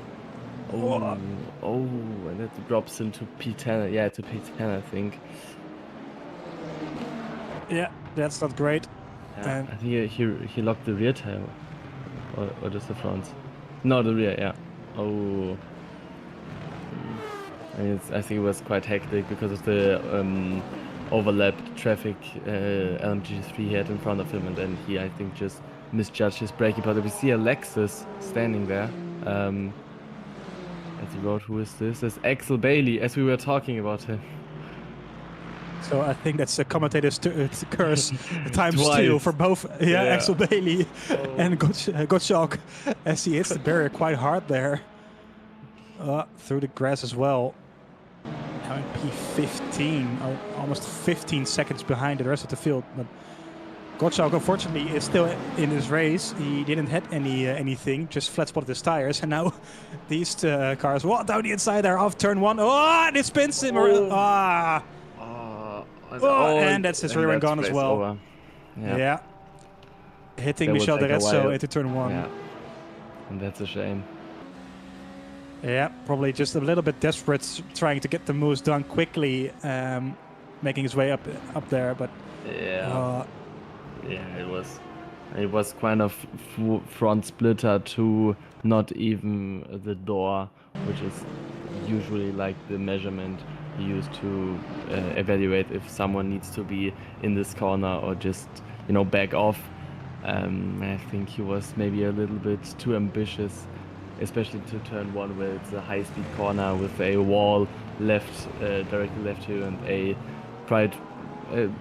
And it drops into P10. Yeah, to P10, I think. Yeah, that's not great. Yeah, I think he locked the rear tail, or just the front. No, the rear. Yeah. Oh. I mean, I think it was quite hectic because of the overlapped traffic LMG3 he had in front of him, and then he, I think, just misjudged his braking part. We see a Lexus standing there at the road. Who is this? It's Axel Bailey, as we were talking about him. So I think that's a commentator's curse times Twice. 2 for both Axel Bailey and Gottschalk, as he hits the barrier quite hard there. Through the grass as well. Now in P15, almost 15 seconds behind the rest of the field. But Gottschalk, unfortunately, is still in this race. He didn't hit anything, just flat spotted his tires. And now these cars, down the inside there off turn 1. Oh, and it spins him. And that's his rear end gone as well. Yeah. Hitting Michel D'Arezzo into turn 1. Yeah. And that's a shame. Yeah, probably just a little bit desperate, trying to get the moves done quickly, making his way up there. But yeah, it was kind of front splitter to not even the door, which is usually like the measurement used to evaluate if someone needs to be in this corner or just back off. I think he was maybe a little bit too ambitious, especially to turn 1 where it's a high-speed corner with a wall directly left here, and a quite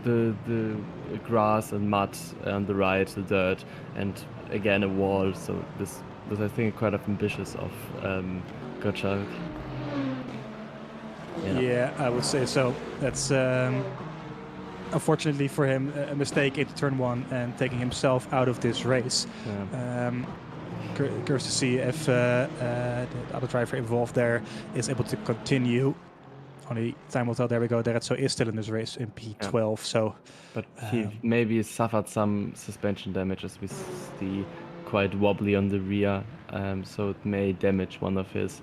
the grass and mud on the right, the dirt, and again a wall. So this was, I think, quite ambitious of Gottschalk. Yeah, I would say so. That's unfortunately for him a mistake into turn 1 and taking himself out of this race. Curious to see if the other driver involved there is able to continue. Only time will tell. There we go. D'Arezzo is still in this race in P12. So, but he maybe suffered some suspension damage, as we see quite wobbly on the rear. So it may damage one of his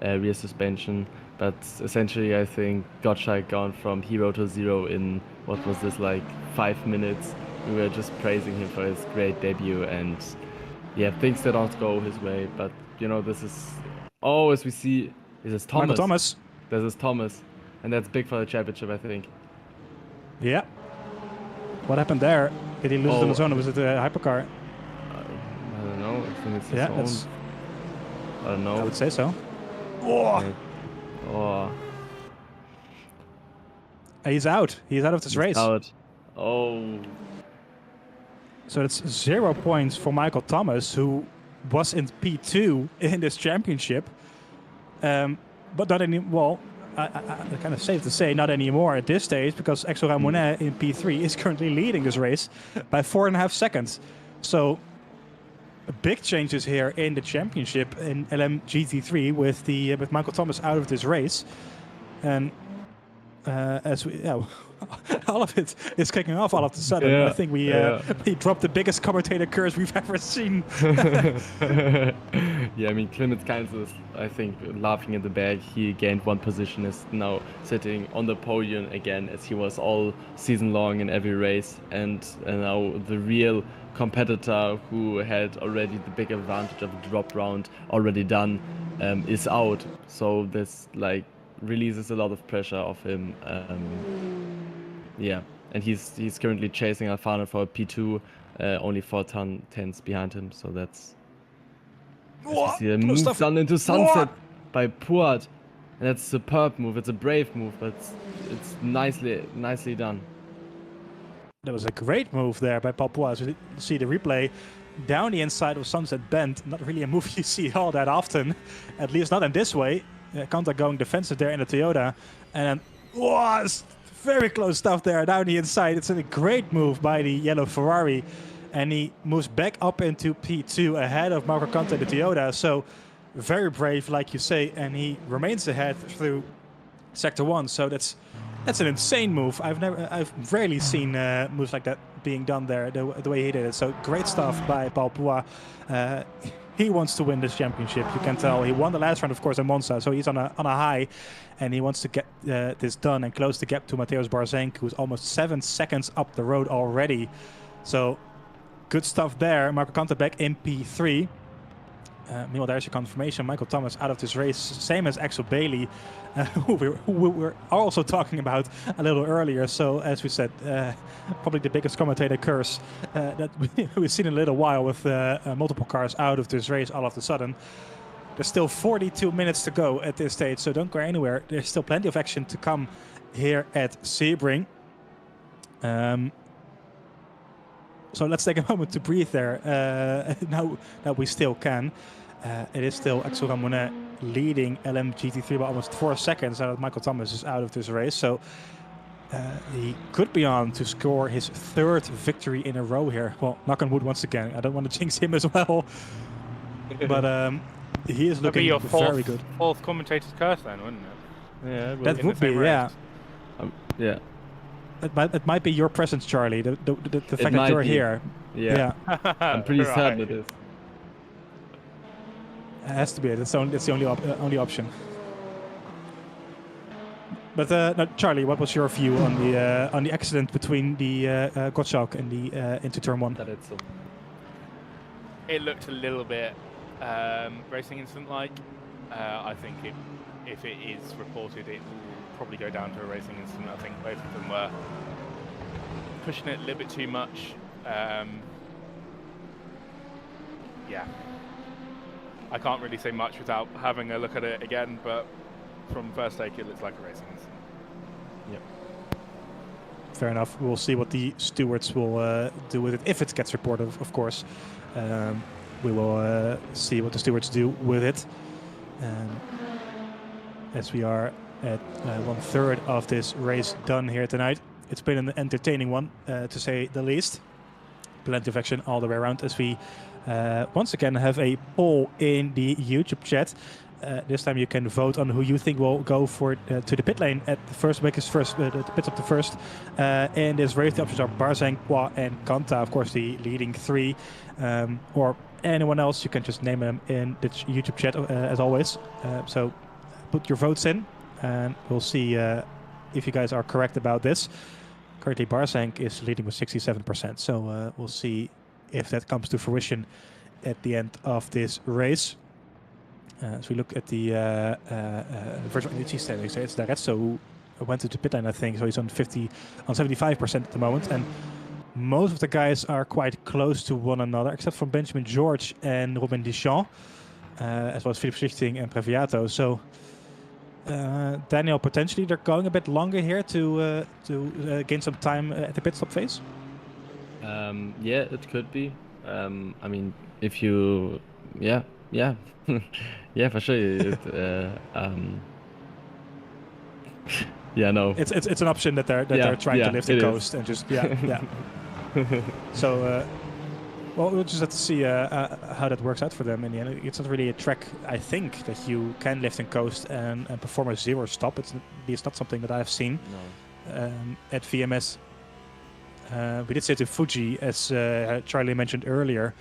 rear suspension. But essentially, I think Gottschalk gone from hero to zero in what was this, like 5 minutes. We were just praising him for his great debut, and things that don't go his way. But this is as we see, this is Thomas. Michael Thomas. This is Thomas, and that's big for the championship, I think. Yeah. What happened there? Did he lose it on his own, or was it a hypercar? I don't know. I think it's his own. I don't know. I would say so. He's out. He's out of this race. Out. So it's 0 points for Michael Thomas, who was in P2 in this championship. But not any. Well, I kind of safe to say not anymore at this stage, because Axel Ramonet in P3 is currently leading this race by 4.5 seconds. So big changes here in the championship in LMGT3 with Michael Thomas out of this race, and as we all of it is kicking off all of a sudden. I think we dropped the biggest commentator curse we've ever seen. I mean, Clemens Kainz is, I think, laughing in the bag. He gained 1 position, is now sitting on the podium again, as he was all season long in every race, and now the real competitor who had already the big advantage of the drop round already done is out. So this releases a lot of pressure off him. And he's currently chasing Alfano for a P2, only 4 tenths behind him. So that's a move done into sunset by Puat, and that's a superb move. It's a brave move, but it's nicely done. That was a great move there by Papua. So you see the replay down the inside of Sunset Bend. Not really a move you see all that often, at least not in this way. Kanta going defensive there in the Toyota, and then it's very close stuff there down the inside. It's a great move by the yellow Ferrari, and he moves back up into P2 ahead of Marco Kanta, the Toyota. So very brave, like you say, and he remains ahead through Sector 1. So that's an insane move. I've rarely seen moves like that being done there, the way he did it. So great stuff by Paul Pua. He wants to win this championship. You can tell he won the last round, of course, in Monza, so he's on a high, and he wants to get this done and close the gap to Mateusz Barzenk, who's almost 7 seconds up the road already. So good stuff there. Marco Kanta back in P3. Meanwhile, there's your confirmation. Michael Thomas out of this race, same as Axel Bailey, who we were also talking about a little earlier. So, as we said, probably the biggest commentator curse that we've seen in a little while, with multiple cars out of this race all of a sudden. There's still 42 minutes to go at this stage, so don't go anywhere. There's still plenty of action to come here at Sebring. So let's take a moment to breathe there, now that we still can. It is still Axel Ramonet leading LMGT3 by almost 4 seconds, now that Michael Thomas is out of this race. So he could be on to score his 3rd victory in a row here. Well, knock on wood once again. I don't want to jinx him as well. But he is looking very good. 4th commentator's curse then, wouldn't it? Yeah, that would be, yeah. Yeah. It might be your presence, Charlie, the fact that you're here. Yeah. I'm pretty certain it is. It has to be. That's the only option. But no, Charlie, what was your view on the accident between the Gottschalk and the into turn 1? It looked a little bit racing incident-like. I think if it is reported, it will probably go down to a racing incident. I think both of them were pushing it a little bit too much. Yeah. I can't really say much without having a look at it again, but from first take, it looks like a racing incident. Yep. Fair enough. We'll see what the stewards will do with it, if it gets reported, of course. We will see what the stewards do with it. As we are at 1/3 of this race done here tonight. It's been an entertaining one, to say the least. Plenty of action all the way around, as we once again have a poll in the YouTube chat. This time you can vote on who you think will go for to the pit lane at the first, make his first the pit stop the first. And this race, the options are Barzenk, Poix, and Kanta, of course, the leading 3, or anyone else. You can just name them in the YouTube chat, as always. So put your votes in, and we'll see if you guys are correct about this. Currently, Barzenk is leading with 67%, so we'll see if that comes to fruition at the end of this race. As we look at the virtual energy standings, it's D'Arezzo who went to the pit lane, I think, so he's on 75% at the moment, and most of the guys are quite close to one another, except for Benjamin George and Robin Deschamps, as well as Philippe Schichting and Previato. So Daniel, potentially they're going a bit longer here to gain some time at the pit stop phase. Yeah, it could be. I mean, if you, yeah, yeah, for sure. Yeah, no. It's an option that they're trying to lift the coast and just yeah. So well, we'll just have to see how that works out for them in the end. It's not really a track, I think, that you can lift and coast and perform a 0 stop. It's not something that I've seen at VMS. We did say to Fuji, as Charlie mentioned earlier,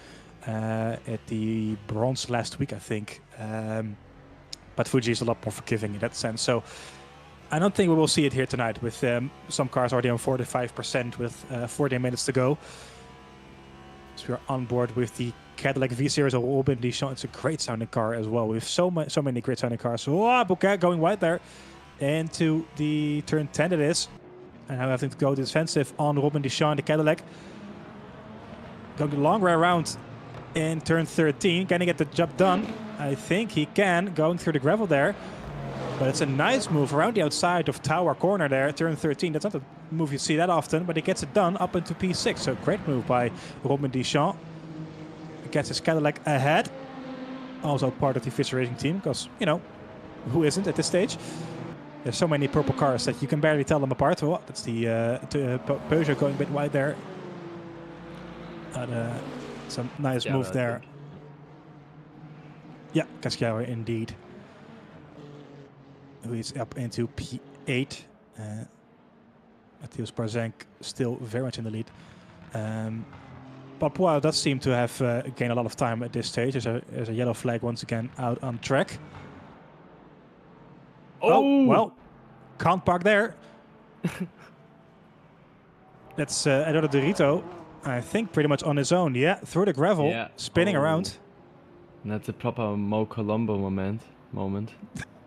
at the bronze last week, I think. But Fuji is a lot more forgiving in that sense. So I don't think we will see it here tonight, with some cars already on 45% with 40 minutes to go. So we're on board with the Cadillac V-Series of Robin Deschamps. It's a great sounding car as well. We have so many great sounding cars. Oh, Bouquet going wide there into the turn 10 it is. And now having to go defensive on Robin Deschamps, the Cadillac. Going the long way around in turn 13. Can he get the job done? I think he can, going through the gravel there. But it's a nice move around the outside of Tower Corner there, turn 13. That's not a move you see that often, but he gets it done up into P6. So great move by Robin Deschamps. He gets his Cadillac ahead. Also part of the Fischer Racing team, because, you know, who isn't at this stage? There's so many purple cars that you can barely tell them apart. Oh, that's the Peugeot going a bit wide there. It's a nice move there. Yeah, Casciaro indeed. Who is up into P8. Matthias Barzenk still very much in the lead. Papua does seem to have gained a lot of time at this stage. There's a yellow flag once again out on track. Oh, well, can't park there. That's Eduardo Dorito, I think, pretty much on his own. Yeah, through the gravel, spinning around. And that's a proper Mo Colombo moment.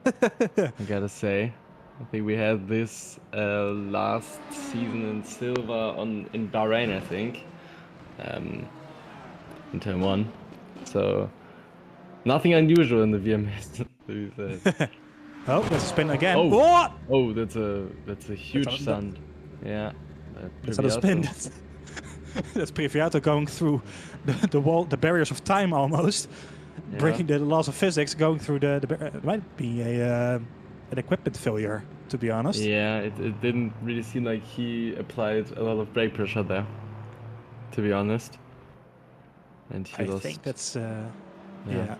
I gotta say. I think we had this last season in silver in Bahrain, I think, in turn 1. So nothing unusual in the VMS. Oh, let's spin again. Oh, that's a huge stunt. Yeah. That's not a spin. That's Priviato going through the wall, the barriers of time almost, breaking the laws of physics, going through it might be an equipment failure, to be honest. Yeah, it didn't really seem like he applied a lot of brake pressure there, to be honest. And he lost. I think that's yeah.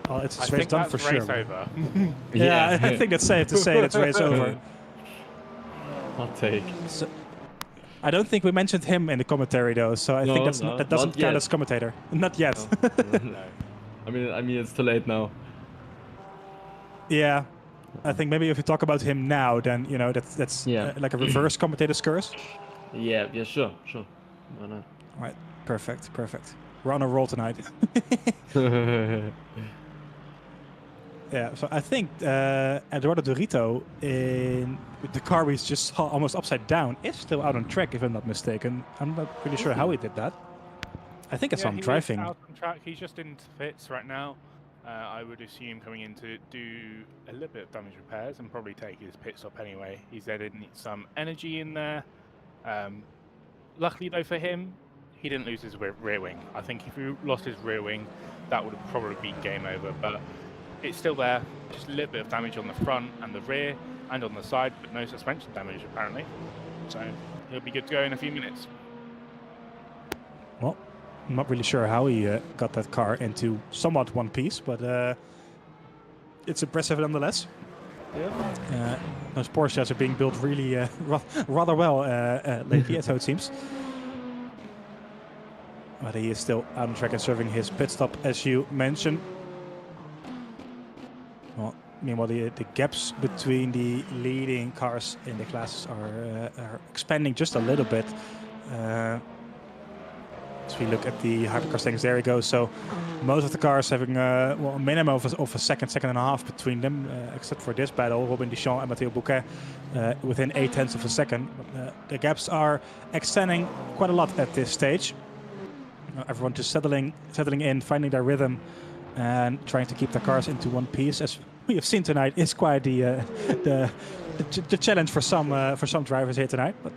Well, it's I race think done that's for race sure. over. Yeah, I think it's safe to say it's race over. Hot take. So, I don't think we mentioned him in the commentary though, so I think that doesn't count as commentator. Not yet. No. I mean, it's too late now. Yeah, I think maybe if you talk about him now, then you know that's like a reverse commentator's curse. Yeah, sure. Why not? All right, perfect. We're on a roll tonight. Yeah, so I think Eduardo Dorito with the car he's just almost upside down is still out on track, if I'm not mistaken. I'm not really sure how he did that. I think it's on driving. Out on track. He's just in pits right now. I would assume coming in to do a little bit of damage repairs and probably take his pit stop anyway. He's added some energy in there. Luckily though for him, he didn't lose his rear wing. I think if he lost his rear wing, that would have probably been game over. But it's still there. Just a little bit of damage on the front and the rear and on the side, but no suspension damage apparently. So he'll be good to go in a few minutes. Well, I'm not really sure how he got that car into somewhat one piece, but it's impressive nonetheless. Yeah. Those Porsches are being built really rather well lately, so it seems. But he is still out on track and serving his pit stop, as you mentioned. Well, meanwhile, the gaps between the leading cars in the classes are expanding just a little bit. As we look at the hypercar standings, there we go. So most of the cars having a minimum of a second and a half between them, except for this battle, Robin Duchamp and Matteo Bouquet within 0.8 of a second. The gaps are extending quite a lot at this stage. Everyone just settling in, finding their rhythm, and trying to keep the cars into one piece. As we have seen tonight, is quite the challenge for some drivers here tonight. But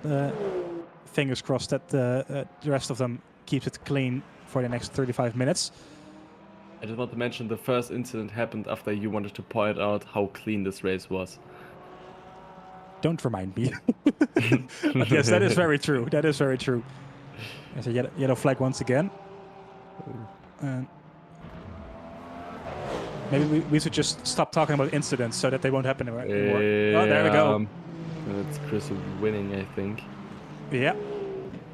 fingers crossed that the rest of them keeps it clean for the next 35 minutes. I just want to mention the first incident happened after you wanted to point out how clean this race was. Don't remind me. But yes, that is very true. That is very true. There's a yellow flag once again. Maybe we should just stop talking about incidents so that they won't happen anymore. Oh, there we go. That's Chris winning, I think. Yeah.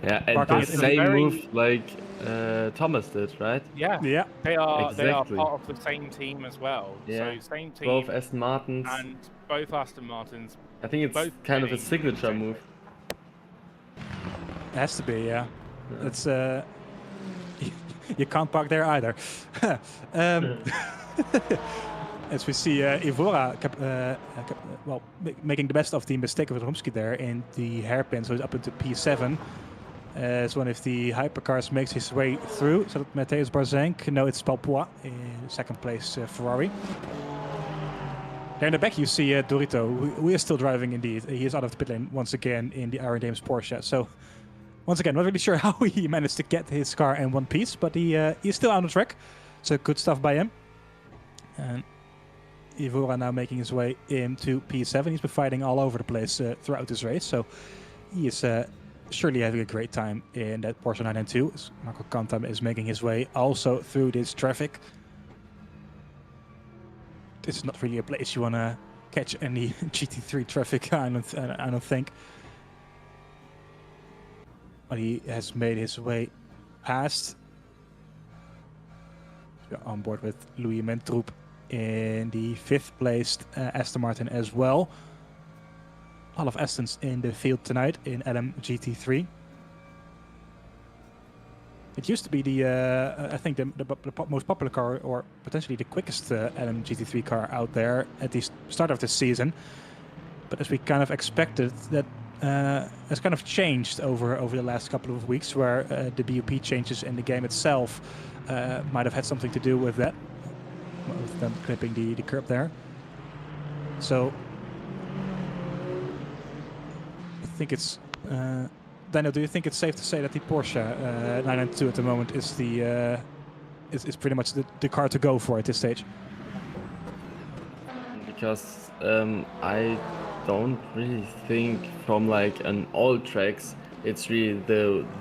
Yeah, and the same move like Thomas did, right? Yeah. They are part of the same team as well. Yeah. So same team. Both Aston Martins. And both Aston Martins. I think it's kind of a signature move. It has to be, yeah. It's you can't park there either. As we see Ivora making the best of the mistake of Rumsky there in the hairpin, so he's up into P7. As one of the hypercars makes his way through, so that Matthias Barzenk, no, it's Palpois in second place Ferrari. There in the back you see Dorito, who is still driving indeed. He is out of the pit lane once again in the Iron Dames Porsche. So once again, not really sure how he managed to get his car in one piece, but he's still on the track. So good stuff by him. And Ivora now making his way into P7. He's been fighting all over the place throughout this race. So he is surely having a great time in that Porsche 992. Marco Kantam is making his way also through this traffic. this is not really a place you want to catch any GT3 traffic. I don't think. But he has made his way past. We're on board with Louis Mentroep in the 5th placed Aston Martin as well. A lot of Astons in the field tonight in LMGT3. It used to be I think the most popular car, or potentially the quickest LMGT3 car out there at the start of the season. But as we kind of expected, that has kind of changed over the last couple of weeks, where the BOP changes in the game itself might have had something to do with that, with them clipping the curb there. So I think it's Daniel, do you think it's safe to say that the Porsche 992 at the moment is is pretty much the car to go for at this stage? Because I don't really think from like an all tracks it's really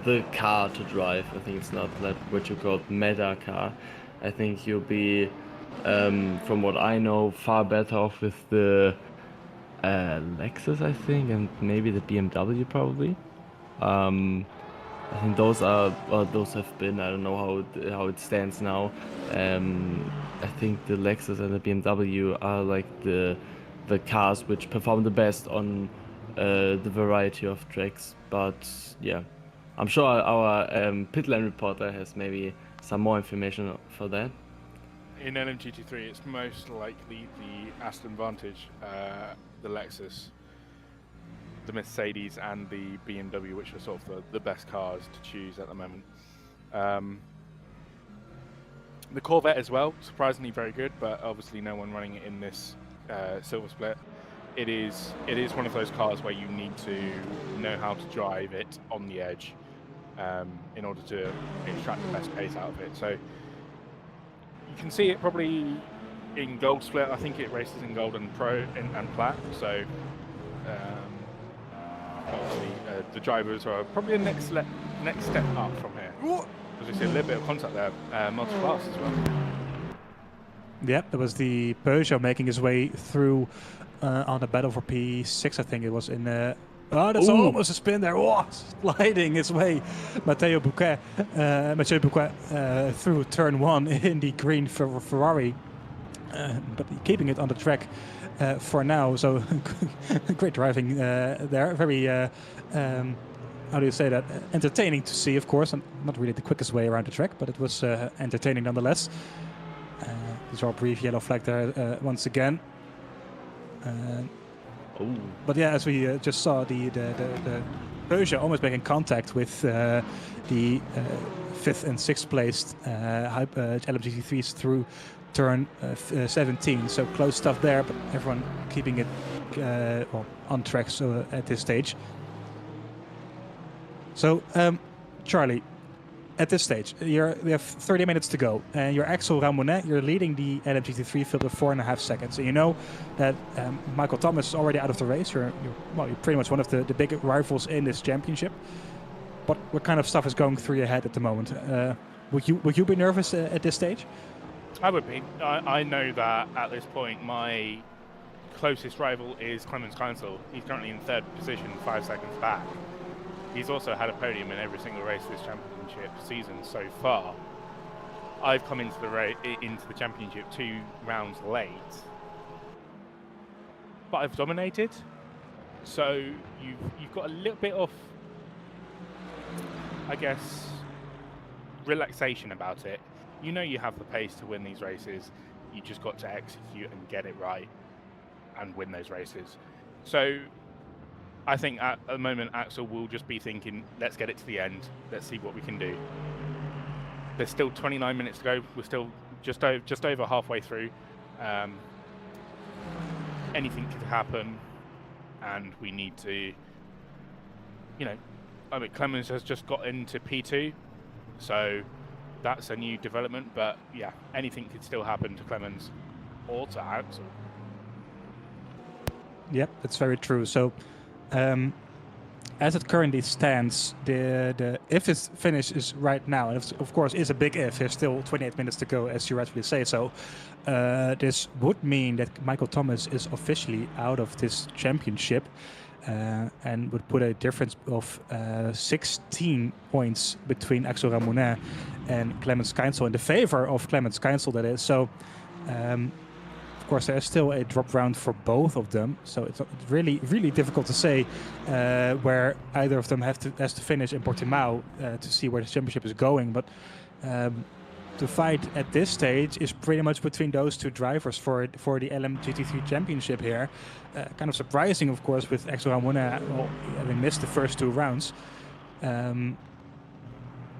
the car to drive. I think it's not like what you call meta car. I think you'll be from what I know far better off with the Lexus, I think, and maybe the BMW probably. I think those have been, I don't know how it stands now. I think the Lexus and the BMW are like the cars which perform the best on the variety of tracks. But yeah, I'm sure our pit lane reporter has maybe some more information for that. In LMGT3, it's most likely the Aston Vantage, the Lexus, the Mercedes and the BMW, which are sort of the best cars to choose at the moment. The Corvette as well, surprisingly very good, but obviously no one running it in this silver split. It is one of those cars where you need to know how to drive it on the edge in order to extract the best pace out of it. So you can see it probably in gold split. I think it races in gold and pro and plat. So obviously, the drivers are probably the next step up from here. As we see a little bit of contact there, multi-class as well. Yep, there was the Peugeot making his way through on the battle for P6, I think it was in... oh, that's almost a spin there. Oh, sliding his way. Mathieu Bouquet through turn 1 in the green Ferrari. But keeping it on the track for now, so great driving there. Very, how do you say that? Entertaining to see, of course, and not really the quickest way around the track, but it was entertaining nonetheless. Draw a brief yellow flag there once again. But yeah, as we just saw, the Peugeot almost making contact with the 5th and 6th placed LMGT3s through turn 17. So close stuff there, but everyone keeping it on track at this stage. So, Charlie, at this stage, we have 30 minutes to go, and you're Axel Ramonet. You're leading the LMGT3 field with 4.5 seconds. So you know that Michael Thomas is already out of the race. You're pretty much one of the big rivals in this championship. But what kind of stuff is going through your head at the moment? Would you be nervous at this stage? I would be. I know that at this point, my closest rival is Clemens Kleinsel. He's currently in 3rd position, 5 seconds back. He's also had a podium in every single race this championship season so far. I've come into the championship 2 rounds late, but I've dominated. So you've got a little bit of, I guess, relaxation about it. You know you have the pace to win these races. You just got to execute and get it right and win those races. So I think at the moment Axel will just be thinking, let's get it to the end. Let's see what we can do. There's still 29 minutes to go. We're still just over halfway through. Anything could happen, and we need to, Clemens has just got into P2, so that's a new development. But yeah, anything could still happen to Clemens or to Axel. Yep, that's very true. So as it currently stands, the if his finish is right now, and of course is a big if, there's still 28 minutes to go, as you rightfully say. So this would mean that Michael Thomas is officially out of this championship, and would put a difference of 16 points between Axel Ramonet and Clemens Keinsel, in the favor of Clemens Keinsel, that is. So of course there's still a drop round for both of them, so it's really difficult to say where either of them has to finish in Portimao to see where the championship is going. But the fight at this stage is pretty much between those two drivers for the LMGT3 championship here. Kind of surprising, of course, with Axel Ramonet having missed the first 2 rounds.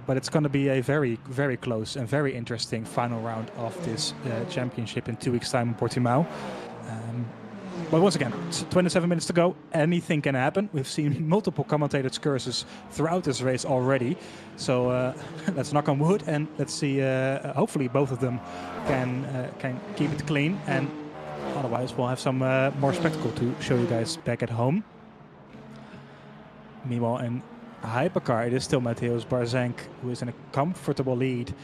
But it's going to be a very close and very interesting final round of this championship in 2 weeks' time in Portimao. But once again, 27 minutes to go. Anything can happen. We've seen multiple commentated curses throughout this race already. So let's knock on wood and let's see. Hopefully, both of them can keep it clean. And otherwise, we'll have some more spectacle to show you guys back at home. Meanwhile, in hypercar, it is still Mateusz Barzenk who is in a comfortable lead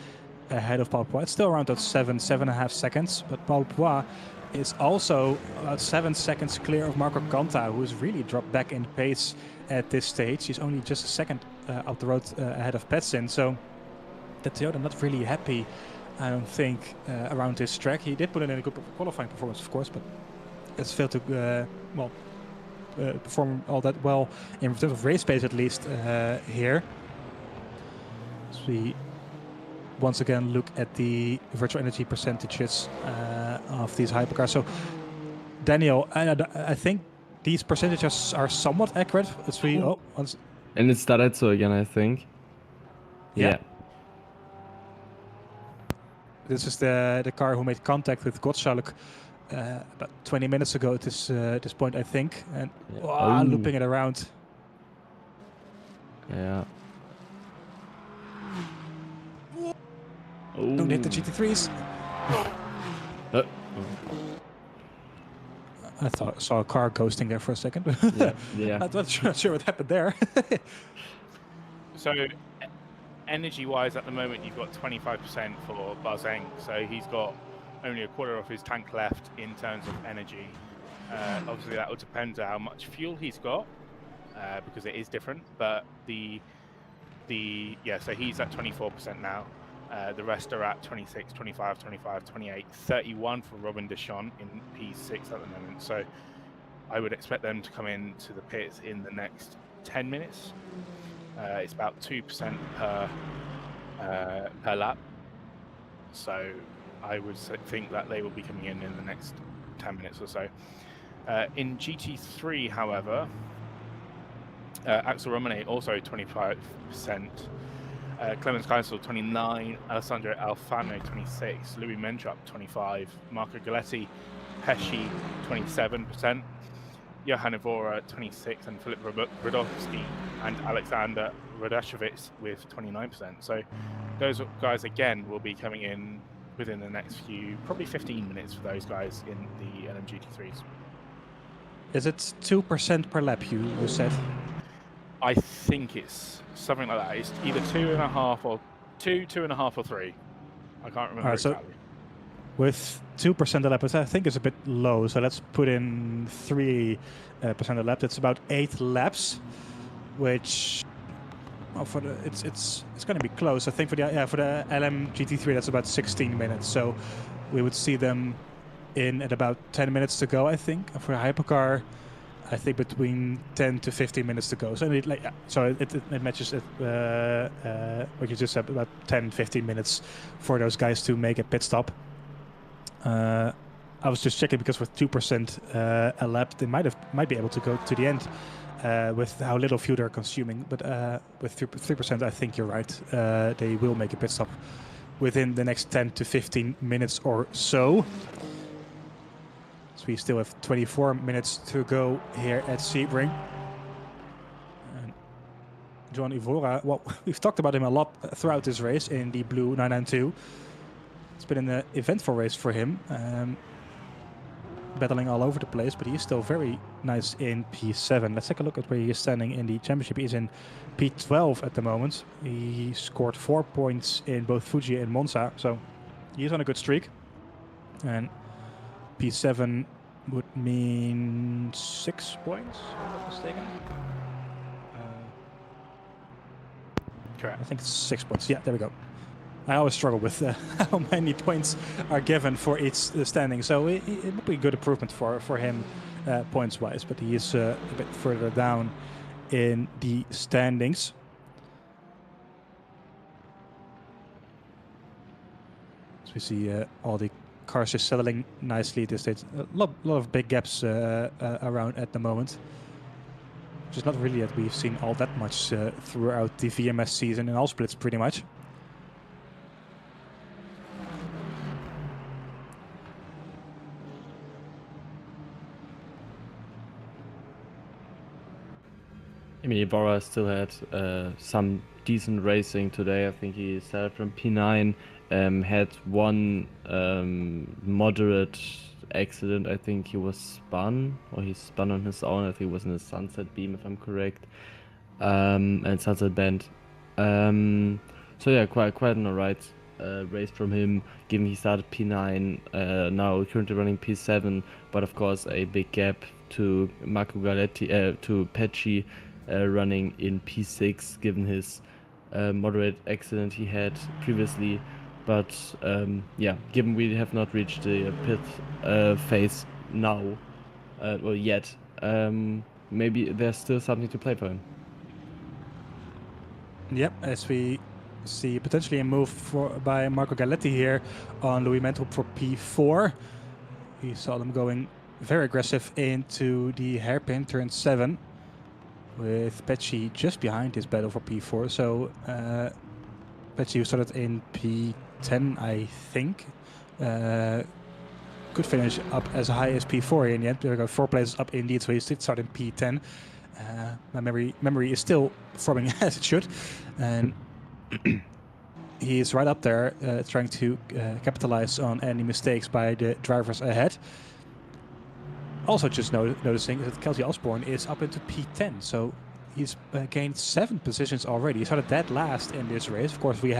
ahead of Paul Poix. It's still around 7.5 seconds, but Paul Poix is also about 7 seconds clear of Marco Canta, who has really dropped back in pace at this stage. He's only just a second up the road ahead of Petsin, so the Toyota not really happy, I don't think, around this track. He did put in a good qualifying performance, of course, but it's failed to perform all that well in terms of race pace, at least here. So we once again look at the virtual energy percentages of these hypercars. So Daniel, I think these percentages are somewhat accurate. Let's see. And it started so again, I think. Yeah. This is the car who made contact with Gottschalk about 20 minutes ago at this point, I think, and looping it around. Yeah. Don't hit the GT3s. I saw a car ghosting there for a second. Yeah. I'm not sure what happened there. So, energy-wise, at the moment, you've got 25% for Barzenk. So he's got only a quarter of his tank left in terms of energy. Obviously, that will depend on how much fuel he's got, because it is different. But so he's at 24% now. The rest are at 26, 25, 25, 28, 31 for Robin Deschamps in P6 at the moment. So I would expect them to come into the pits in the next 10 minutes. It's about 2% per lap. So I would think that they will be coming in the next 10 minutes or so. In GT3, however, Axel Ramonet also 25%. Clemens Keinsel 29, Alessandro Alfano 26, Louis Mentrop 25, Marco Galetti, Pesci 27%, Johan Evora 26, and Filip Radowski and Alexander Radashevitz with 29%. So those guys again will be coming in within the next probably 15 minutes for those guys in the LMGT3s. Is it 2% per lap, you said? I think it's something like that. It's either 2.5 or 2.5 or 3. I can't remember exactly. So with 2% a lap, I think it's a bit low. So let's put in 3% a lap. That's about 8 laps, which it's going to be close. I think for the LMGT3 that's about 16 minutes. So we would see them in at about 10 minutes to go, I think. And for the hypercar, I think between 10 to 15 minutes to go. So it matches what you just said, about 10-15 minutes for those guys to make a pit stop. I was just checking because with 2% a lap, they might be able to go to the end with how little fuel they're consuming. But with 3%, I think you're right. They will make a pit stop within the next 10 to 15 minutes or so. So we still have 24 minutes to go here at Sebring. And Johan Evora, well, we've talked about him a lot throughout this race in the blue 992. It's been an eventful race for him. battling all over the place, but he's still very nice in P7. Let's take a look at where he is standing in the championship. He's in P12 at the moment. He scored 4 points in both Fuji and Monza, so he's on a good streak. And P7 would mean 6 points, if I'm not mistaken. Correct. I think it's 6 points. Yeah, there we go. I always struggle with how many points are given for each standing, so it would be a good improvement for him points-wise, but he is a bit further down in the standings. So we see all the cars just settling nicely at this stage. A lot of big gaps around at the moment, which is not really that we've seen all that much throughout the VMS season in all splits pretty much. I mean, Ibarra still had some decent racing today. I think he started from P9, had one moderate accident. I think he was spun, or he spun on his own. I think it was in the sunset beam, if I'm correct, and sunset bend. So yeah, quite an alright race from him, given he started P9, now currently running P7, but of course a big gap to Marco Galetti, to Pecci, running in P6, given his moderate accident he had previously. But yeah, given we have not reached the pit phase now, well yet, maybe there's still something to play for him. Yep, as we see potentially a move by Marco Galetti here on Louis Menthop for P4. We saw them going very aggressive into the hairpin, turn 7, with Pecci just behind his battle for P4. So Pecci, who started in P10, I think, could finish up as high as P4 in the end. There we go, 4 places up indeed, so he did start in P10. My memory is still forming as it should, and he is right up there trying to capitalize on any mistakes by the drivers ahead. Also just noticing that Kelsey Osborne is up into P10, so he's gained 7 positions already. He started dead last in this race. Of course, we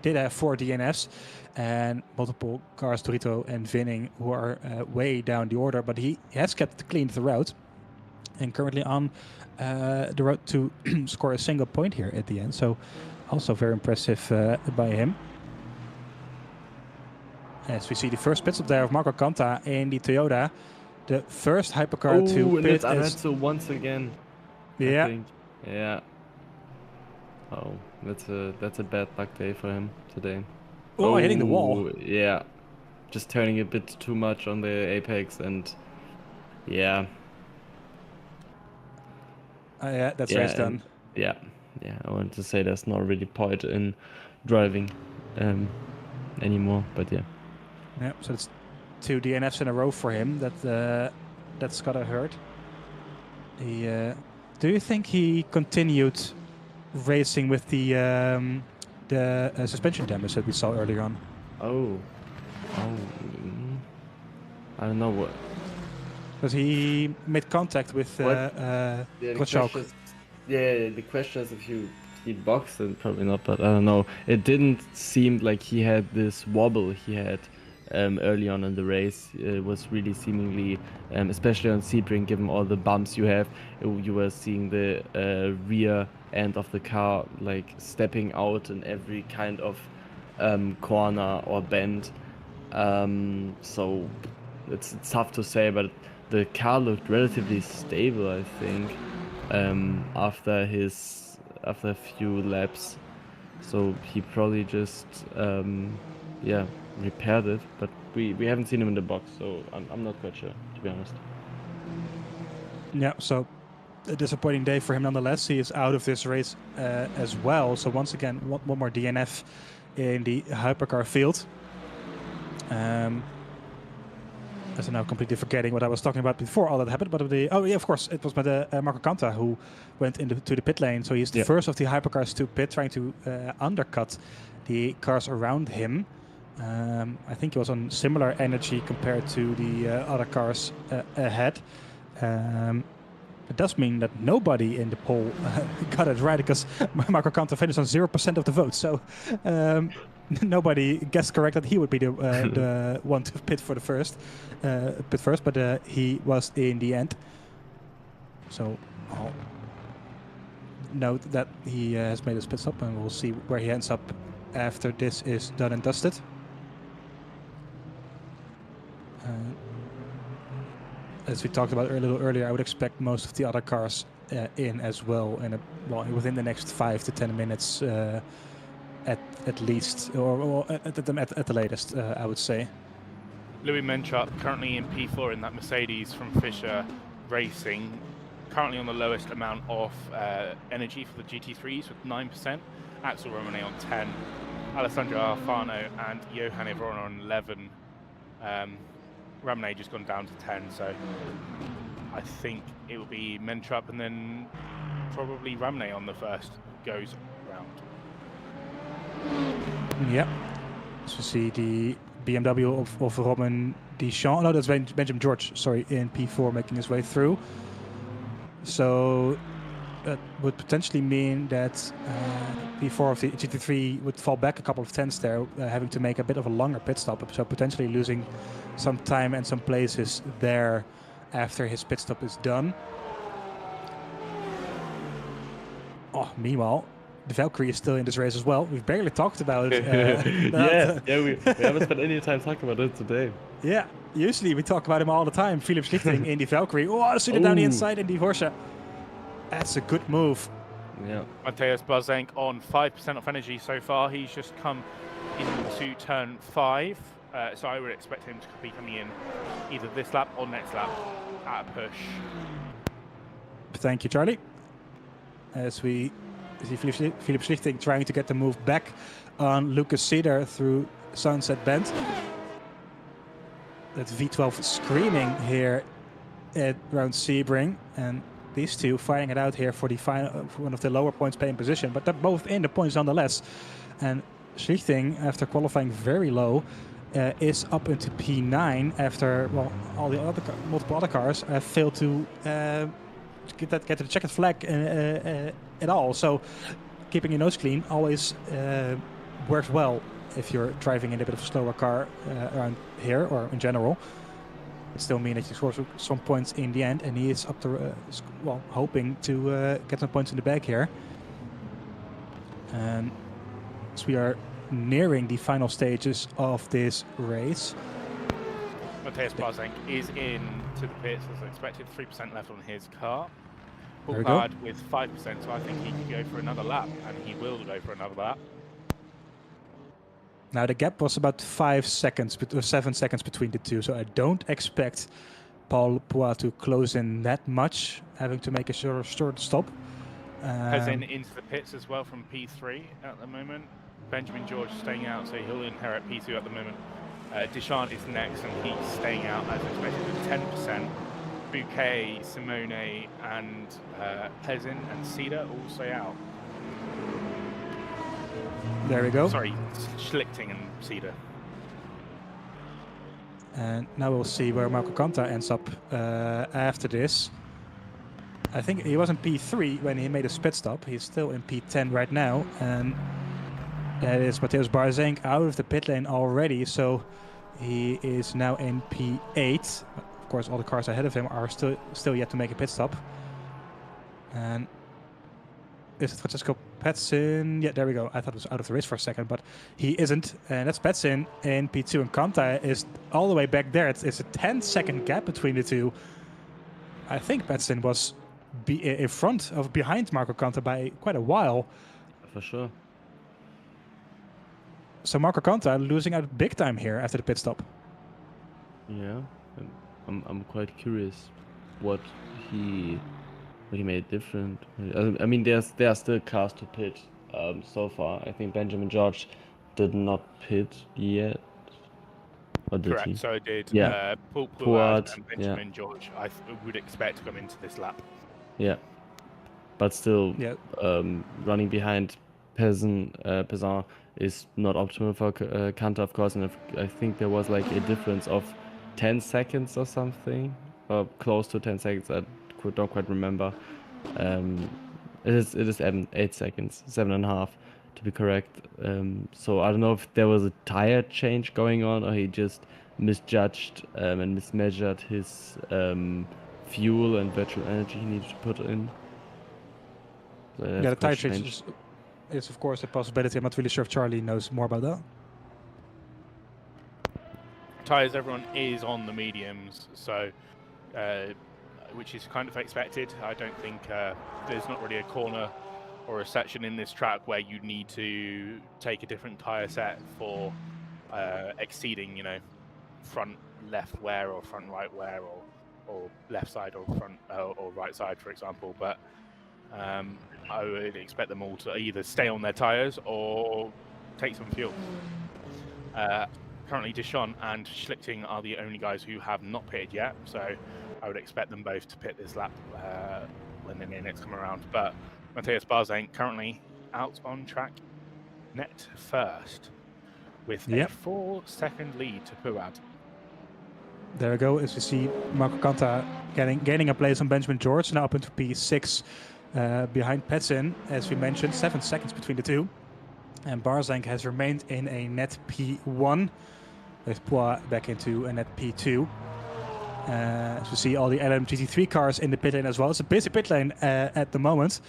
did have 4 DNFs and multiple cars, Dorito and Vinning, who are way down the order, but he has kept it clean throughout, and currently on the road to score a single point here at the end. So also very impressive by him. As we see the first pit stop there of Marco Canta in the Toyota, the first hypercar to pit. And it's Arezzo once again. Yeah. I think. Yeah. Oh, that's a bad luck day for him today. Oh, hitting the wall. Yeah. Just turning a bit too much on the apex, and yeah. Yeah, that's race done. Yeah. I want to say there's not really point in driving anymore, but yeah. Yeah, so it's 2 DNFs in a row for him. That's gotta hurt. Do you think he continued racing with the suspension damage that we saw earlier on? I don't know what. Because he made contact with Kotschalk. Yeah, the question is if he boxed, and probably not, but I don't know. It didn't seem like he had this wobble he had early on in the race. It was really seemingly, especially on Sebring, given all the bumps you have, you were seeing the rear end of the car like stepping out in every kind of corner or bend. So it's tough to say, but the car looked relatively stable, I think, after a few laps. So he probably just repaired it, but we haven't seen him in the box, so I'm not quite sure, to be honest. Yeah, so a disappointing day for him nonetheless. He is out of this race as well. So once again, one more DNF in the hypercar field. As I'm now completely forgetting what I was talking about before all that happened. But of course, it was by the Marco Canta who went to the pit lane. So he's the first of the hypercars to pit, trying to undercut the cars around him. I think he was on similar energy compared to the other cars ahead. It does mean that nobody in the poll got it right, because Marco Cantor finished on 0% of the vote. So nobody guessed correct that he would be the one to pit for the first, but he was in the end. So I'll note that he has made his pit stop, and we'll see where he ends up after this is done and dusted. As we talked about a little earlier, I would expect most of the other cars in as well, and within the next 5 to 10 minutes at least, or at the latest, I would say. Louis Menchard currently in P4 in that Mercedes from Fischer Racing, currently on the lowest amount of energy for the GT3s with 9%. Axel Romane on 10, Alessandro Alfano and Johan Ivron on 11. Ramney just gone down to 10, so I think it will be Menchrup and then probably Ramney on the first goes round. Yeah. So see the BMW of Robin Deschamps. No, that's Benjamin George, sorry, in P4 making his way through. So that would potentially mean that P4 of the GT3 would fall back a couple of tenths there, having to make a bit of a longer pit stop, so potentially losing some time and some places there after his pit stop is done. Oh, meanwhile, the Valkyrie is still in this race as well. We've barely talked about it. we haven't spent any time talking about it today. Yeah, usually we talk about him all the time. Philip Schlichting in the Valkyrie. Oh, shoot it down the inside in the Porsche. That's a good move. Yeah. Mateusz Barzenk on 5% of energy so far. He's just come into turn 5. So I would expect him to be coming in either this lap or next lap at a push. Thank you, Charlie. As we see Philip Schlichting trying to get the move back on Lucas Cedar through Sunset Bend. That V12 screaming here around Sebring, and these two fighting it out here for the final, one of the lower points paying position, but they're both in the points nonetheless. And Schlichting, after qualifying very low, is up into P9 after, well, all the other multiple other cars have failed to get to the checkered flag at all. So keeping your nose clean always works well if you're driving in a bit of a slower car around here or in general. It still means that you score some points in the end, and he is up to hoping to get some points in the bag here. And as we are nearing the final stages of this race, Mateusz Barzenk is in to the pits as expected, 3% left on his car. There we go. Coulthard with 5%, so I think he could go for another lap, and he will go for another lap. Now the gap was about 5 seconds, or 7 seconds between the two, so I don't expect Paul Poix to close in that much, having to make a short stop. Pezin into the pits as well from P3 at the moment. Benjamin George staying out, so he'll inherit P2 at the moment. Deschamps is next, and he's staying out as expected with 10%. Bouquet, Simone, and Pezin and Cedar all stay out. There we go. Sorry, Schlichting and Cedar. And now we'll see where Marco Cantor ends up after this. I think he was in P3 when he made a pit stop. He's still in P10 right now, and that is Mateusz Barzenk out of the pit lane already. So he is now in P8. Of course, all the cars ahead of him are still yet to make a pit stop. And is it Francesco Petsin? Yeah, there we go. I thought it was out of the race for a second, but he isn't. And that's Petsin in P2. And Cantor is all the way back there. It's a 10-second gap between the two. I think Petsin was in front of behind Marco Cantor by quite a while. For sure. So Marco Cantor losing out big time here after the pit stop. Yeah, I'm quite curious what he made different. I mean, there are still cars to pit so far. I think Benjamin George did not pit yet. Or did Correct, he? so it did. Yeah. Paul Pouard, and Benjamin George, I would expect to come into this lap. Yeah, but still Yeah. running behind Peasant is not optimal for Canter, of course, and I think there was like a difference of 10 seconds or something, or close to 10 seconds. I don't quite remember. It is 8 seconds, 7.5 to be correct. So I don't know if there was a tire change going on, or he just misjudged and mismeasured his fuel and virtual energy he needed to put in. So Yeah, the tire change is of course a possibility. I'm not really sure if Charlie knows more about that. Tyres, everyone is on the mediums, so which is kind of expected. I don't think there's not really a corner or a section in this track where you need to take a different tyre set for exceeding, front left wear or front right wear or left side or front or right side, for example. But I would expect them all to either stay on their tyres or take some fuel. Currently, Deschamps and Schlichting are the only guys who have not pitted yet, so I would expect them both to pit this lap when the next come around. But Matthias Barzank currently out on track net first with a 4-second lead to Puad. There we go. As you see, Marco Canta gaining a place on Benjamin George, now up into P6 behind Petson. As we mentioned, 7 seconds between the two. And Barzank has remained in a net P1 with Poix back into a net P2. As we see all the LMGT3 cars in the pit lane as well. It's a busy pit lane at the moment.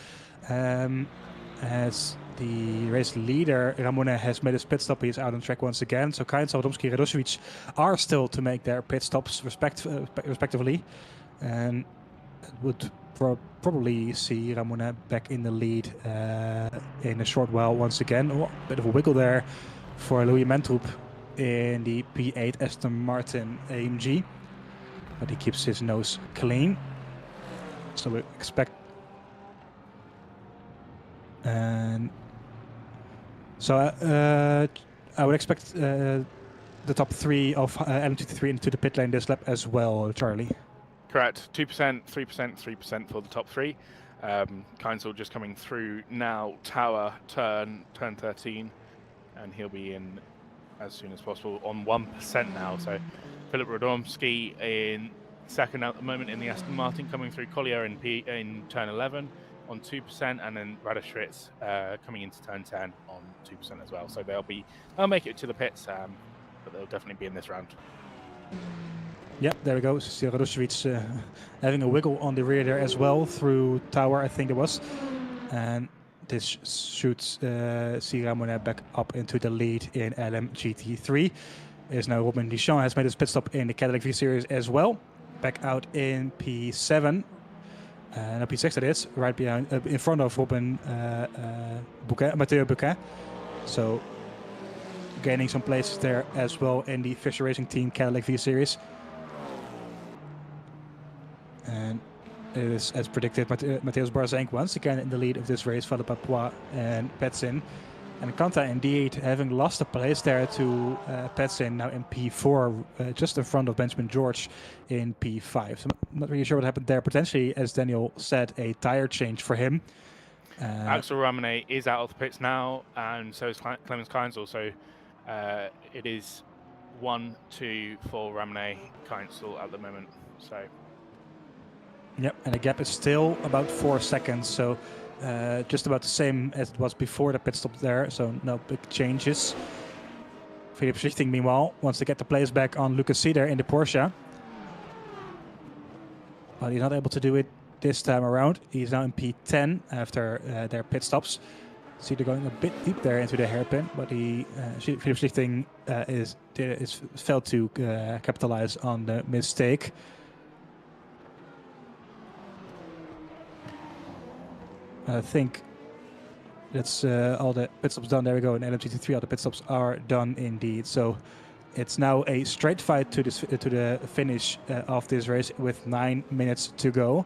As the race leader, Ramone, has made his pit stop. He's out on track once again. So Kainz, Radomski, Radosevic are still to make their pit stops respectively. And it would probably see Ramone back in the lead in a short while once again. Oh, a bit of a wiggle there for Louis Mentrup in the P8 Aston Martin AMG. But he keeps his nose clean. So we expect... And so I would expect the top 3 of LMGT3 into the pit lane this lap as well, Charlie. Correct. 2%, 3%, 3% for the top 3. Keinsel just coming through now. Tower, turn 13. And he'll be in as soon as possible on 1% now. So Philip Radomski in second at the moment in the Aston Martin, coming through Collier in turn 11 on 2%, and then Radoschwitz coming into turn 10 on 2% as well. So they'll make it to the pits, but they'll definitely be in this round. Yeah, there we go. So Radosevic having a wiggle on the rear there as well through Tower, I think it was. And this shoots see Ramone back up into the lead in LMGT3. Is now Robin Deschamps has made his pit stop in the Cadillac V Series as well. Back out in P7. No, P6 that is, right behind, in front of Robin Matteo Bouquet. So gaining some places there as well in the Fisher Racing Team Cadillac V Series. And it is, as predicted, Matthias Barzank once again in the lead of this race, followed by Poix and Petson. And Canta indeed having lost a place there to Petson, now in P4, just in front of Benjamin George in P5. So I'm not really sure what happened there. Potentially, as Daniel said, a tire change for him. Axel Ramone is out of the pits now, and so is Clemens Keinsel. So it is 1-2 for Ramone Keinsel at the moment. So. Yep, and the gap is still about 4 seconds, so just about the same as it was before the pit stop there, so no big changes. Philippe Schichting, meanwhile, wants to get the place back on Lucas Cedar in the Porsche. But he's not able to do it this time around. He's now in P10 after their pit stops. Cedar going a bit deep there into the hairpin, but Philippe Schichting is failed to capitalize on the mistake. I think that's all the pit stops done. There we go. In LMGT3, all the pit stops are done indeed. So it's now a straight fight to the finish of this race with 9 minutes to go.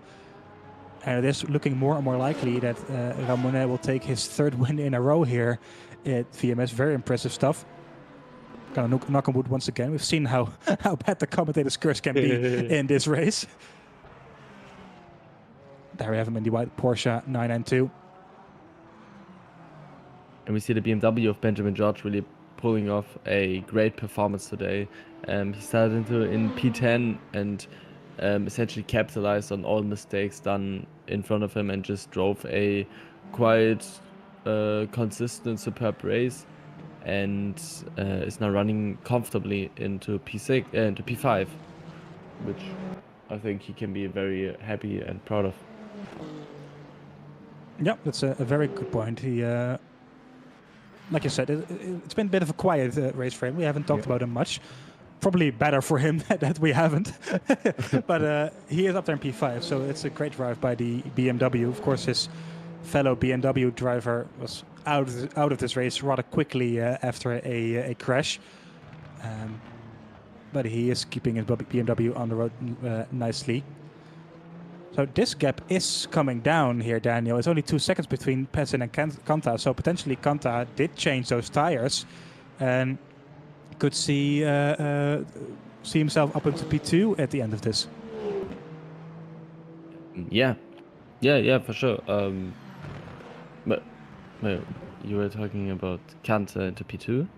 And it is looking more and more likely that Ramone will take his 3rd win in a row here at VMS. Very impressive stuff. Gonna knock on wood once again. We've seen how bad the commentator's curse can be in this race. There we have him in the white Porsche 992. and we see the BMW of Benjamin George really pulling off a great performance today. He started in P10 and essentially capitalized on all mistakes done in front of him and just drove a quite consistent, superb race, and is now running comfortably into P6 into P5, which I think he can be very happy and proud of. Yeah, that's a very good point. He, like you said, it's been a bit of a quiet race for him. We haven't talked about him much. Probably better for him that we haven't. But he is up there in P5, so it's a great drive by the BMW. Of course, his fellow BMW driver was out of this race rather quickly after a crash. But he is keeping his BMW on the road nicely. So this gap is coming down here, Daniel. It's only 2 seconds between Pesin and Kanta, so potentially Kanta did change those tires and could see himself up into P2 at the end of this. Yeah, for sure. But you were talking about Kanta into P2?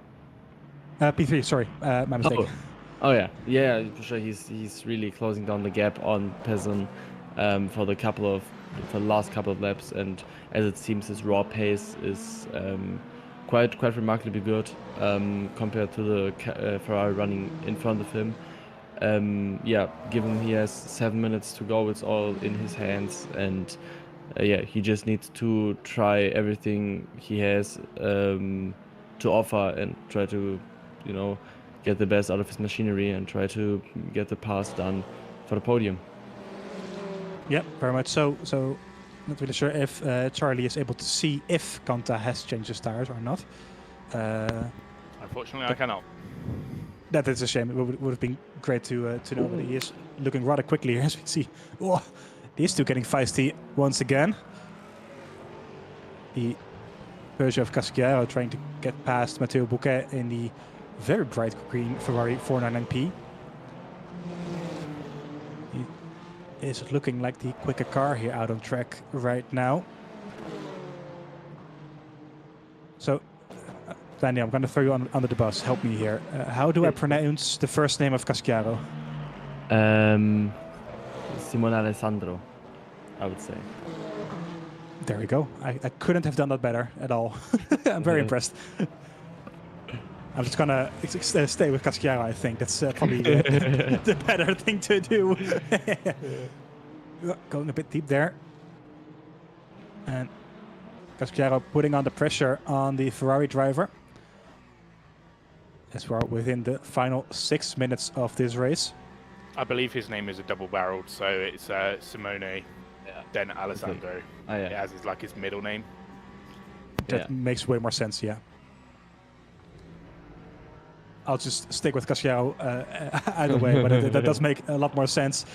P3, sorry, my mistake. Oh yeah, for sure. He's really closing down the gap on Pesin for the last couple of laps, and as it seems, his raw pace is quite remarkably good compared to the Ferrari running in front of him. Given he has 7 minutes to go, it's all in his hands, and he just needs to try everything he has to offer and try to, get the best out of his machinery and try to get the pass done for the podium. Yeah, very much so. So, not really sure if Charlie is able to see if Kanta has changed his tires or not. Unfortunately, I cannot. That is a shame. It would have been great to know, but he is looking rather quickly here, as we see. Oh, these two getting feisty once again. The Peugeot of Casciaro trying to get past Matteo Bouquet in the very bright green Ferrari 499P. He is looking like the quicker car here out on track right now. So, Daniel, I'm going to throw you under the bus. Help me here. How do I pronounce the first name of Casciaro? Simone Alessandro, I would say. There we go. I couldn't have done that better at all. I'm very impressed. I'm just gonna stay with Casciaro. I think that's probably the better thing to do. Going a bit deep there, and Casciaro putting on the pressure on the Ferrari driver as we're within the final 6 minutes of this race. I believe his name is a double-barreled, so it's Simone, then Alessandro. Oh, yeah. As is like his middle name. That makes way more sense, yeah. I'll just stick with Casciaro either way, but that does make a lot more sense.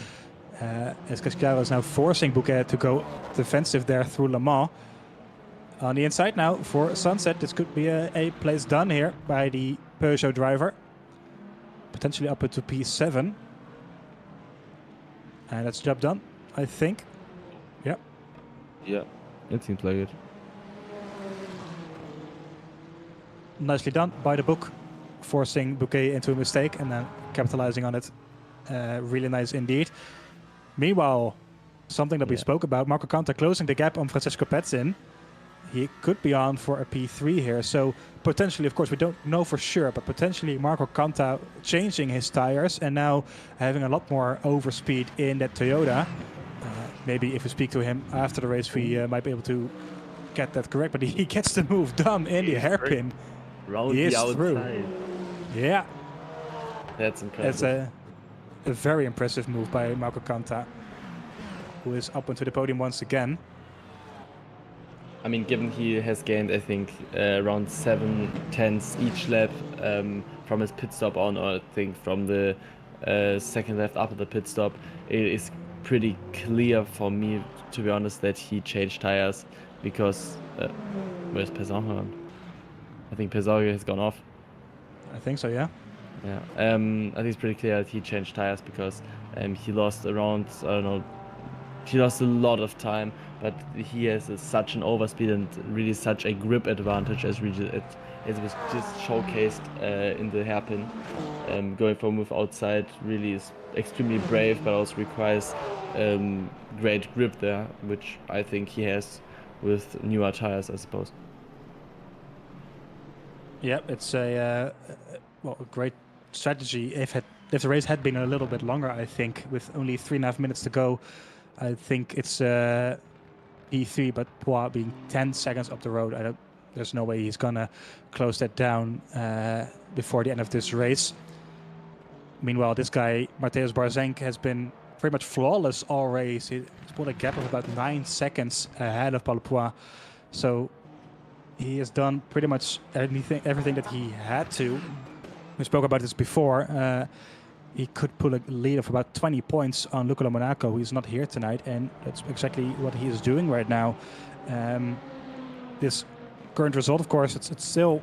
As Casciaro is now forcing Bouquet to go defensive there through Le Mans. On the inside now for Sunset, this could be a place done here by the Peugeot driver. Potentially up into P7. And that's job done, I think. Yeah. Yeah, it seems like it. Nicely done by the book. Forcing Bouquet into a mistake and then capitalizing on it. Really nice indeed. Meanwhile, something that we spoke about, Marco Kanta closing the gap on Francesco Pezzin. He could be on for a P3 here. So potentially, of course, we don't know for sure, but potentially Marco Kanta changing his tires and now having a lot more overspeed in that Toyota. Maybe if we speak to him after the race, we might be able to get that correct. But he gets the move done in the hairpin. He is through. Yeah. That's impressive. That's a very impressive move by Marco Kanta, who is up onto the podium once again. I mean, given he has gained, I think, around 7/10 each lap from his pit stop on, or I think from the second left after the pit stop, it is pretty clear for me, to be honest, that he changed tires because where's Pesin? I think Pesin has gone off. I think so, yeah. Yeah, I think it's pretty clear that he changed tires because he lost around, I don't know, he lost a lot of time, but he has such an overspeed and really such a grip advantage as it was just showcased in the hairpin. Going for a move outside really is extremely brave, but also requires great grip there, which I think he has with newer tires, I suppose. Yeah, it's a great strategy. If the race had been a little bit longer, I think, with only 3.5 minutes to go, I think it's P3, but Pois being 10 seconds up the road, there's no way he's gonna close that down before the end of this race. Meanwhile, this guy, Mateusz Barzenk, has been pretty much flawless all race. He's put a gap of about 9 seconds ahead of Paulo Pois. So he has done pretty much everything that he had to. We spoke about this before. He could pull a lead of about 20 points on Luca Monaco, who is not here tonight, and that's exactly what he is doing right now. This current result, of course, it's still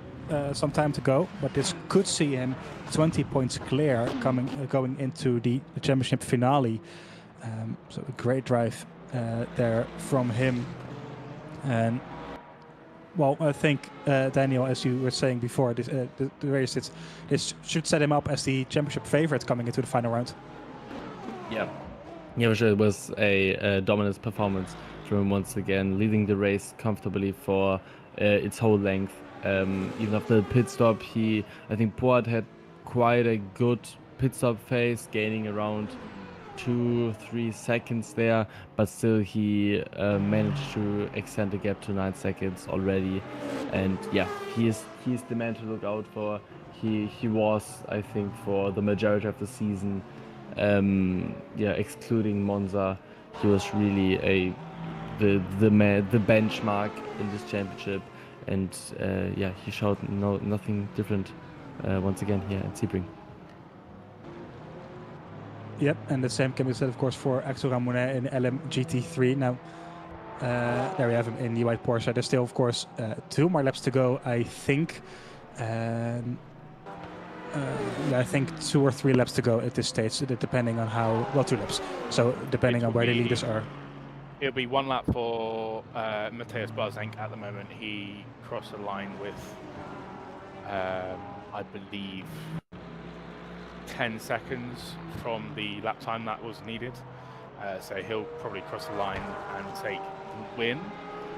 some time to go, but this could see him 20 points clear going into the championship finale. So a great drive there from him. And well, I think Daniel, as you were saying before, the race, this should set him up as the championship favorite coming into the final round. Yeah, for sure. It was a dominant performance from him once again, leading the race comfortably for its whole length. Even after the pit stop, I think Pois had quite a good pit stop phase, gaining around 2-3 seconds there, but still he managed to extend the gap to 9 seconds already. And yeah, he's the man to look out for. He was, I think, for the majority of the season, excluding Monza, he was really the benchmark in this championship. And he showed nothing different once again here at Sebring. Yep, and the same can be said, of course, for Axel Ramonet in LM GT3. Now, there we have him in the white Porsche. There's still, of course, 2 more laps to go, I think. I think 2 or 3 laps to go at this stage, depending on 2 laps. So, depending on where the leaders are. It'll be 1 lap for Mateusz Barzenk at the moment. He crossed the line with, I believe, 10 seconds from the lap time that was needed. So he'll probably cross the line and take the win.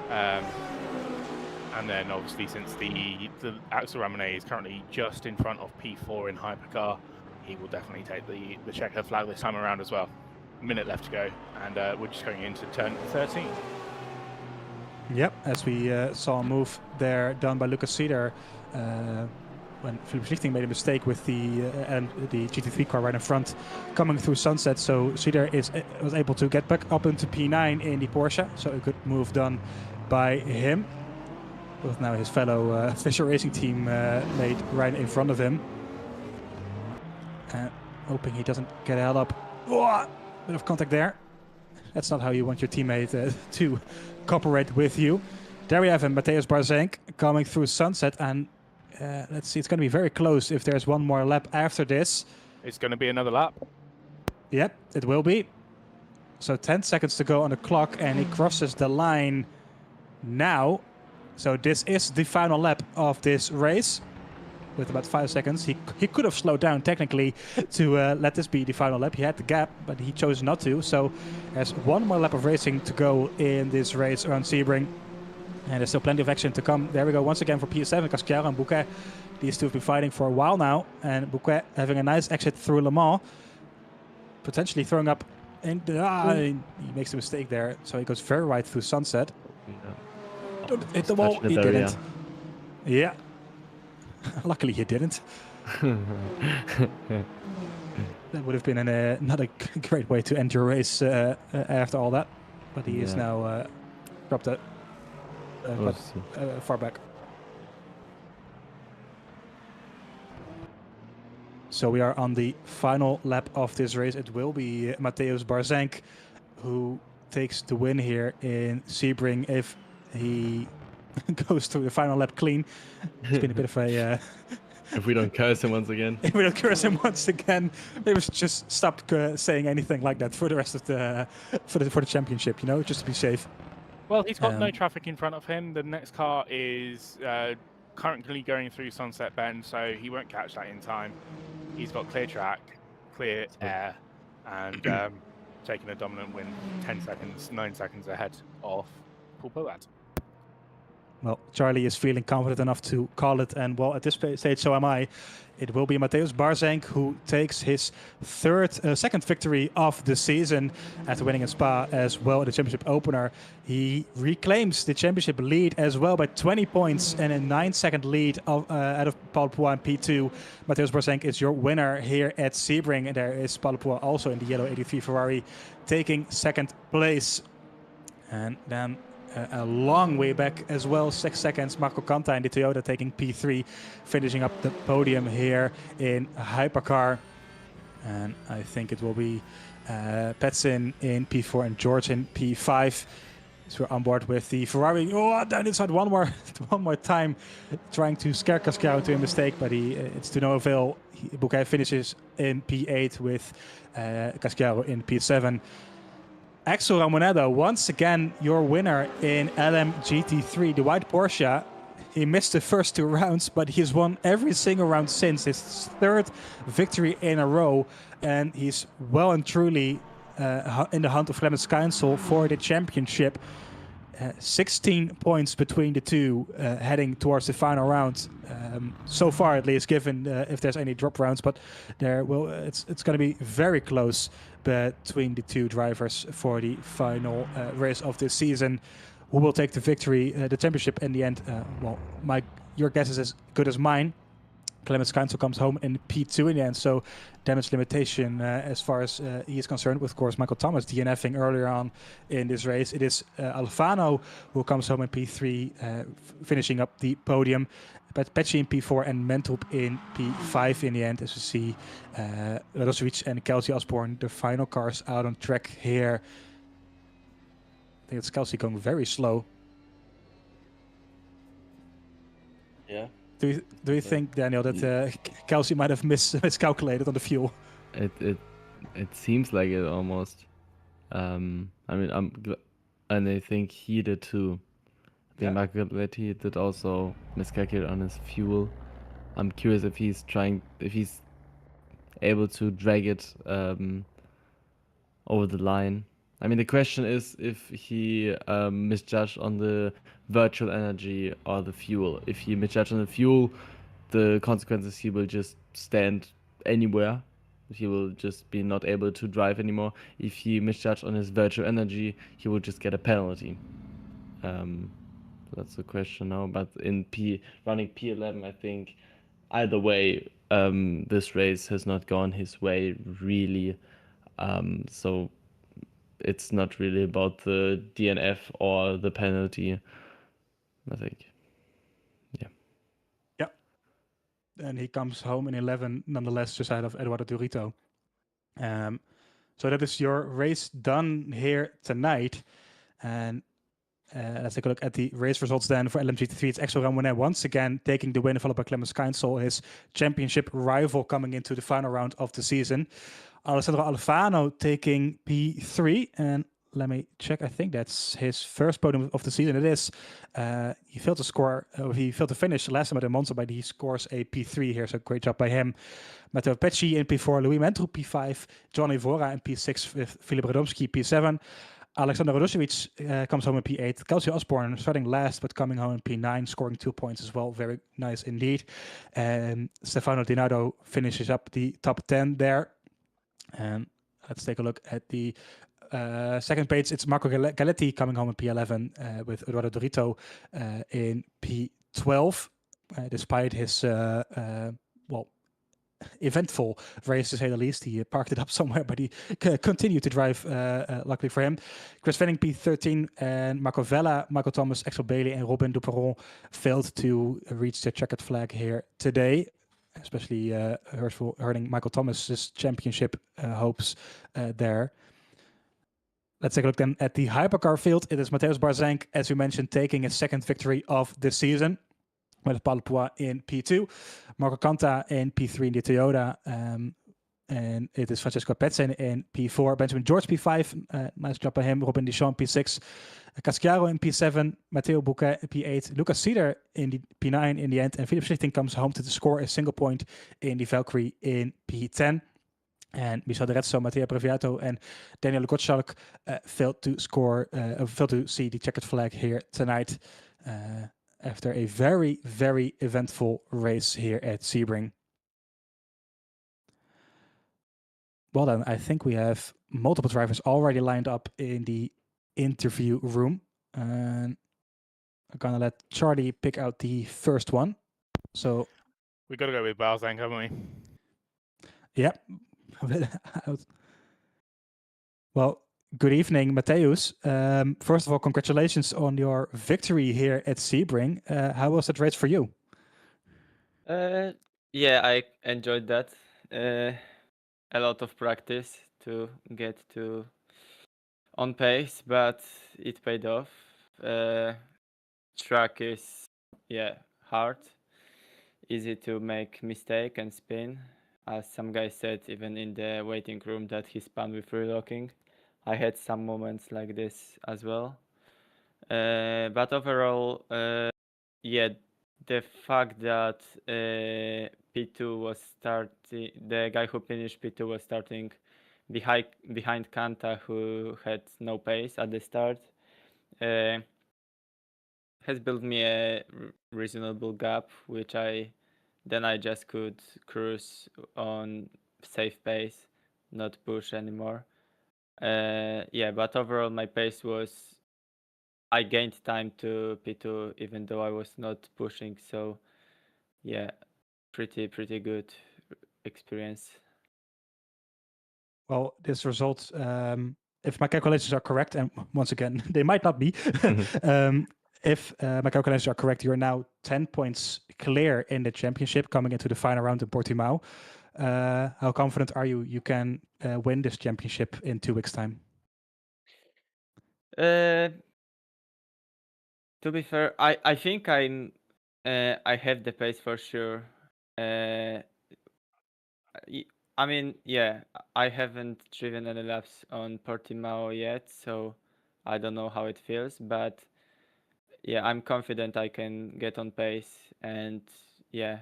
And then obviously, since the Axel Ramonet is currently just in front of P4 in Hypercar, he will definitely take the checker flag this time around as well. A minute left to go, and we're just going into turn 13. Yep, as we saw a move there done by Lucas Cedar when Philippe Schlichting made a mistake with the GT3 car right in front coming through Sunset. So Cedar was able to get back up into P9 in the Porsche, so a good move done by him. With now his fellow Fisher Racing team mate right in front of him. Hoping he doesn't get held up. Oh, bit of contact there. That's not how you want your teammate to cooperate with you. There we have him, Mateusz Barzenk, coming through Sunset. And let's see, it's going to be very close if there's 1 more lap after this. It's going to be another lap. Yep, it will be. So 10 seconds to go on the clock, and he crosses the line now. So this is the final lap of this race. With about 5 seconds, he could have slowed down technically to let this be the final lap. He had the gap, but he chose not to. So there's 1 more lap of racing to go in this race around Sebring. And there's still plenty of action to come. There we go once again for P7, Casciaro and Bouquet. These two have been fighting for a while now. And Bouquet having a nice exit through Le Mans. Potentially throwing up. And he makes a mistake there. So he goes very wide through Sunset. Yeah. Don't hit the wall. He didn't. Yeah. Luckily he didn't. That would have been not a great way to end your race after all that. But he is now dropped it far back. So we are on the final lap of this race. It will be Mateusz Barzenk who takes the win here in Sebring if he goes through the final lap clean. It's been a bit of a If we don't curse him once again. If we don't curse him once again, maybe we should just stop saying anything like that for the rest of the for the championship. You know, just to be safe. Well, he's got no traffic in front of him. The next car is currently going through Sunset Bend, so he won't catch that in time. He's got clear track, clear air, and taking a dominant win, 9 seconds ahead of Paul Poad. Well, Charlie is feeling confident enough to call it, and well, at this stage, so am I. It will be Mateusz Barzank who takes his second victory of the season after winning in Spa as well at the championship opener. He reclaims the championship lead as well by 20 points and a 9-second lead out of Paul Pois in P2. Mateusz Barzank is your winner here at Sebring, and there is Paul Pois also in the yellow 83 Ferrari taking second place. And then a long way back as well, 6 seconds, Marco Canta in the Toyota taking P3, finishing up the podium here in Hypercar. And I think it will be Petsin in P4 and George in P5. So we're on board with the Ferrari. Oh, down inside one more time, trying to scare Cascaro into a mistake, but it's to no avail. Bouquet finishes in P8 with Cascaro in P7. Axel Ramonedo, once again, your winner in LMGT3, the white Porsche. He missed the first 2 rounds, but he's won every single round since. His 3rd victory in a row, and he's well and truly in the hunt of Clemens Council for the championship. 16 points between the two, heading towards the final round. So far, at least, given if there's any drop rounds, but it's going to be very close between the two drivers for the final race of this season. Who will take the victory, the championship in the end? Well, Mike, your guess is as good as mine. Clemens Council comes home in P2 in the end, so damage limitation as far as he is concerned. With, of course, Michael Thomas DNFing earlier on in this race. It is Alfano who comes home in P3, finishing up the podium. But Petchy in P4 and Mentup in P5 in the end, as we see Radosevic and Kelsey Osborne, the final cars out on track here. I think it's Kelsey going very slow. Yeah. Do you think, Daniel, that Kelsey might have miscalculated on the fuel? It seems like it almost. I mean, and I think he did too. I think Marco did also miscalculate on his fuel. I'm curious if he's able to drag it over the line. I mean, the question is if he misjudged on the virtual energy or the fuel. If he misjudged on the fuel, the consequences, he will just stand anywhere. He will just be not able to drive anymore. If he misjudged on his virtual energy, he will just get a penalty. That's the question now. But in running P11, I think either way, this race has not gone his way really. So it's not really about the DNF or the penalty, I think. Yeah. Yeah. And he comes home in 11, nonetheless, just ahead of Eduardo Durito. So that is your race done here tonight. And let's take a look at the race results then for LMGT3. It's Axel Ramonet once again taking the win, followed by Clemens Council, his championship rival, coming into the final round of the season. Alessandro Alfano taking P3, and let me check. I think that's his first podium of the season. It is. He failed to finish last time at Monza, but he scores a P3 here, so great job by him. Matteo Pecci in P4, Louis Mentrup P5, Johnny Vora in P6 with Filip Radomski P7. Alexander Radosevic comes home in P8. Kelsey Osborne starting last, but coming home in P9, scoring 2 points as well. Very nice indeed. And Stefano Di Nardo finishes up the top 10 there. And let's take a look at the second page. It's Marco Galetti coming home in P11 with Eduardo Durito in P12. Despite his eventful race, to say the least. He parked it up somewhere, but he continued to drive, luckily for him. Chris Venning P13 and Marco Vella, Michael Thomas, Axel Bailey and Robin Duperon failed to reach the checkered flag here today, especially hurting Michael Thomas's championship hopes there. Let's take a look then at the hypercar field. It is Mateusz Barzank, as we mentioned, taking his second victory of the season. with Palpois in P2, Marco Canta in P3 in the Toyota, and it is Francesco Petzen in P4, Benjamin George P5, nice job by him, Robin Deschamps P6, Casciaro in P7, Matteo Bouquet in P8, Lucas Cedar in the P9 in the end, and Philip Schichting comes home to score a single point in the Valkyrie in P10. And Michel de Rezzo, Mattia Breviato, and Daniel Gottschalk failed to see the checkered flag here tonight after a very, very eventful race here at Sebring. Well then, I think we have multiple drivers already lined up in the interview room. And I'm gonna let Charlie pick out the first one. So we got to go with Balzang, haven't we? Yep. Well, good evening, Mateusz. First of all, congratulations on your victory here at Sebring. How was that race for you? Yeah, I enjoyed that. A lot of practice to get to on pace, but it paid off. Track is hard, easy to make mistake and spin. As some guy said, even in the waiting room, that he spun with relocking. I had some moments like this as well. But overall, the fact that P2 was starting, the guy who finished P2 was starting behind Kanta, who had no pace at the start, has built me a reasonable gap, which I just could cruise on safe pace, not push anymore. But overall my pace was, I gained time to P2 even though I was not pushing, so yeah, pretty good experience. Well, this result, if my calculations are correct, and once again, they might not be, if my calculations are correct, you're now 10 points clear in the championship coming into the final round in Portimao. How confident are you can win this championship in 2 weeks' time? To be fair, I think I have the pace for sure. I mean, yeah, I haven't driven any laps on Portimao yet, so I don't know how it feels, but yeah, I'm confident I can get on pace and do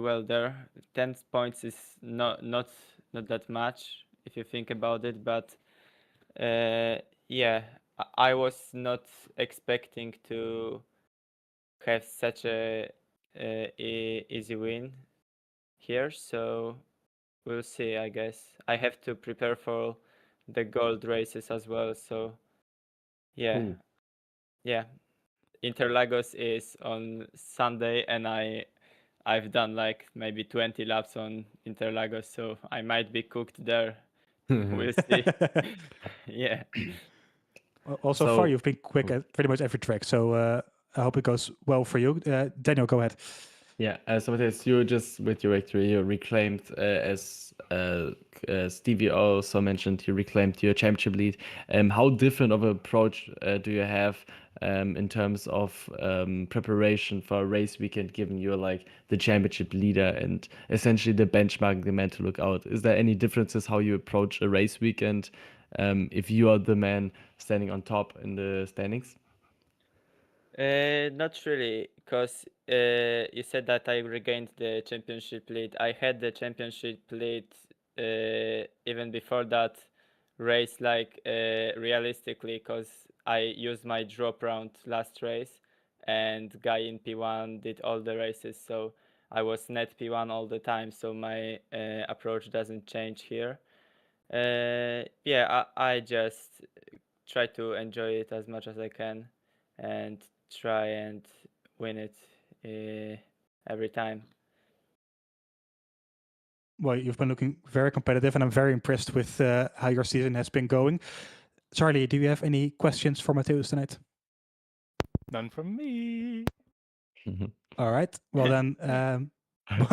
well there. 10 points is not that much if you think about it, but I was not expecting to have such a easy win here, so we'll see. I guess I have to prepare for the gold races as well, so yeah. Interlagos is on Sunday, and I've done like maybe 20 laps on Interlagos, so I might be cooked there. We'll see. Yeah. Well, so far you've been quick at pretty much every track, so I hope it goes well for you. Daniel, go ahead. Yeah, so Matthias, you just, with your victory, you reclaimed, as Stevie also mentioned, you reclaimed your championship lead. How different of an approach do you have in terms of preparation for a race weekend, given you're like the championship leader and essentially the benchmark, the man to look out? Is there any differences how you approach a race weekend if you are the man standing on top in the standings? Not really, because you said that I regained the championship lead. I had the championship lead even before that race, like realistically, because I used my drop round last race, and guy in P1 did all the races, so I was net P1 all the time, so my approach doesn't change here. I just try to enjoy it as much as I can and try and win it every time. Well, you've been looking very competitive, and I'm very impressed with how your season has been going. Charlie, do you have any questions for Mateusz tonight? None from me. All right. Well, then,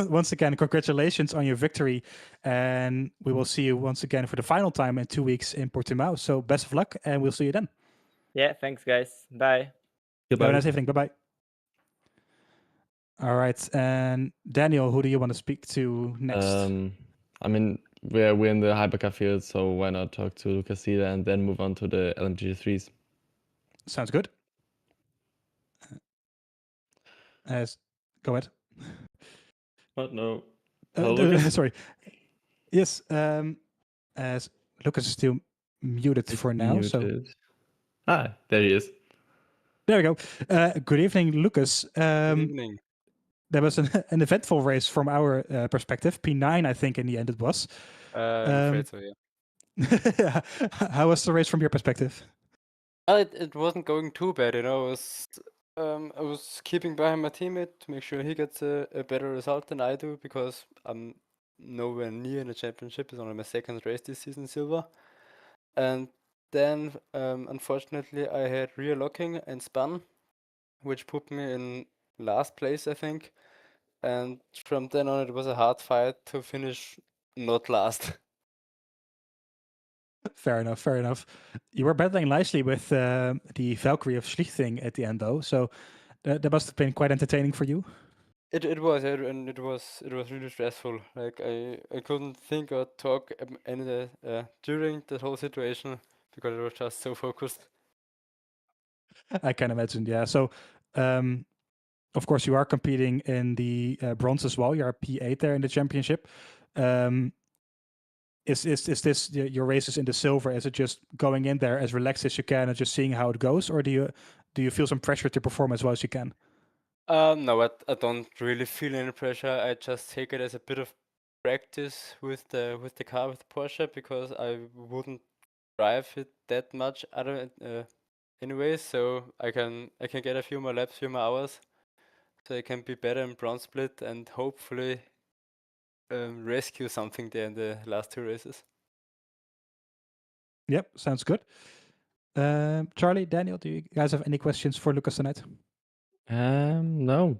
once again, congratulations on your victory. And we will see you once again for the final time in 2 weeks in Portimao. So best of luck, and we'll see you then. Yeah, thanks, guys. Bye. Have a Goodbye. nice evening. Bye bye. All right, and Daniel, who do you want to speak to next? I mean, we're in the hypercar field, so why not talk to Lucas Sila and then move on to the LMG3s? Sounds good. Go ahead. Oh no. Hello, Lucas? Sorry. Yes. As Lucas is still muted for now, so Muted. Ah, there he is. there we go. Good evening, Lucas. Good evening. There was an eventful race from our perspective. P9, I think, in the end it was. I'm afraid so, yeah. How was the race from your perspective? It wasn't going too bad, you know. I was keeping behind my teammate to make sure he gets a better result than I do because I'm nowhere near in the championship. It's only my second race this season, silver. And then, unfortunately, I had rear locking and spun, which put me in last place, I think. And from then on, it was a hard fight to finish not last. Fair enough. Fair enough. You were battling nicely with the Valkyrie of Schlichting at the end, though. So that must have been quite entertaining for you. It was, and it was really stressful. Like I couldn't think or talk any during the whole situation because I was just so focused. I can imagine. Yeah. So, of course, you are competing in the bronze as well. You are P8 there in the championship. Is this your races in the silver? Is it just going in there as relaxed as you can and just seeing how it goes, or do you feel some pressure to perform as well as you can? No, I don't really feel any pressure. I just take it as a bit of practice with the car with the Porsche because I wouldn't drive it that much anyway. So I can get a few more laps, few more hours, so I can be better in bronze split and hopefully rescue something there in the last two races. Yep, sounds good. Charlie, Daniel, do you guys have any questions for Lucas tonight? No.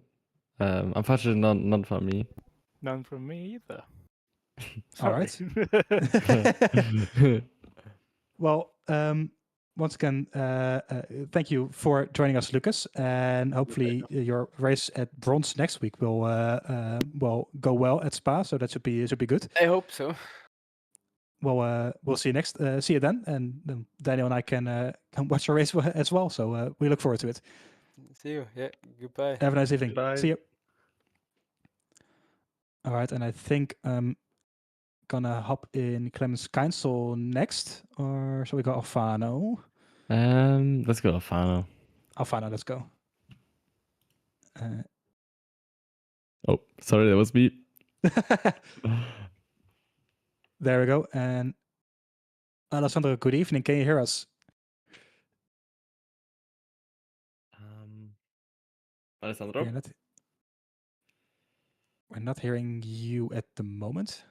Unfortunately, not for me. None from me either. All Sorry. right. Well, once again, thank you for joining us, Lucas, and hopefully your race at bronze next week will go well at Spa. So that should be good. I hope so. Well, we'll see you next. See you then, and then Daniel and I can watch your race as well. So we look forward to it. See you. Yeah. Goodbye. Have a nice evening. Goodbye. See you. All right, and I think I'm gonna hop in Clemens Keinsel next, or shall we go Alfano? Let's go Alfano. Alfano, let's go. Oh, sorry, that was me. There we go. And Alessandro, good evening. Can you hear us? Alessandro? We're not hearing you at the moment.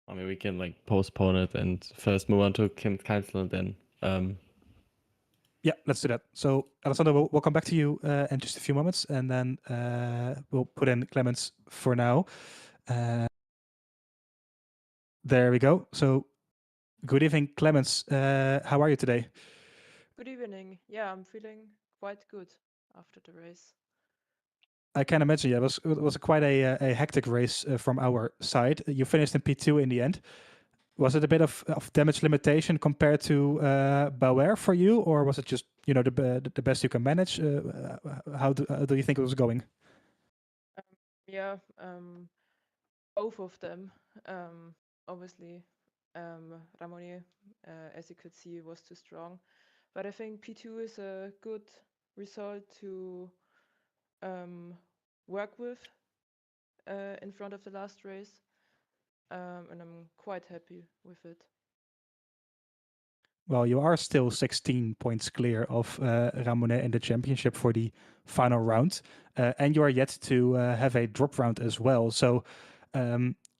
I mean, we can like postpone it and first move on to Kim Cancel and then. Yeah, let's do that. So, Alessandro, we'll come back to you in just a few moments, and then we'll put in Clemens for now. There we go. So, good evening, Clemens. How are you today? Good evening. Yeah, I'm feeling quite good after the race. I can imagine. Yeah, it was quite a hectic race from our side. You finished in P2 in the end. Was it a bit of damage limitation compared to Bauer for you, or was it just the best you can manage? How do you think it was going? Yeah, both of them. Obviously, Ramone, as you could see, was too strong. But I think P2 is a good result to work with in front of the last race. And I'm quite happy with it. Well, you are still 16 points clear of Ramone in the championship for the final round. And you are yet to have a drop round as well. So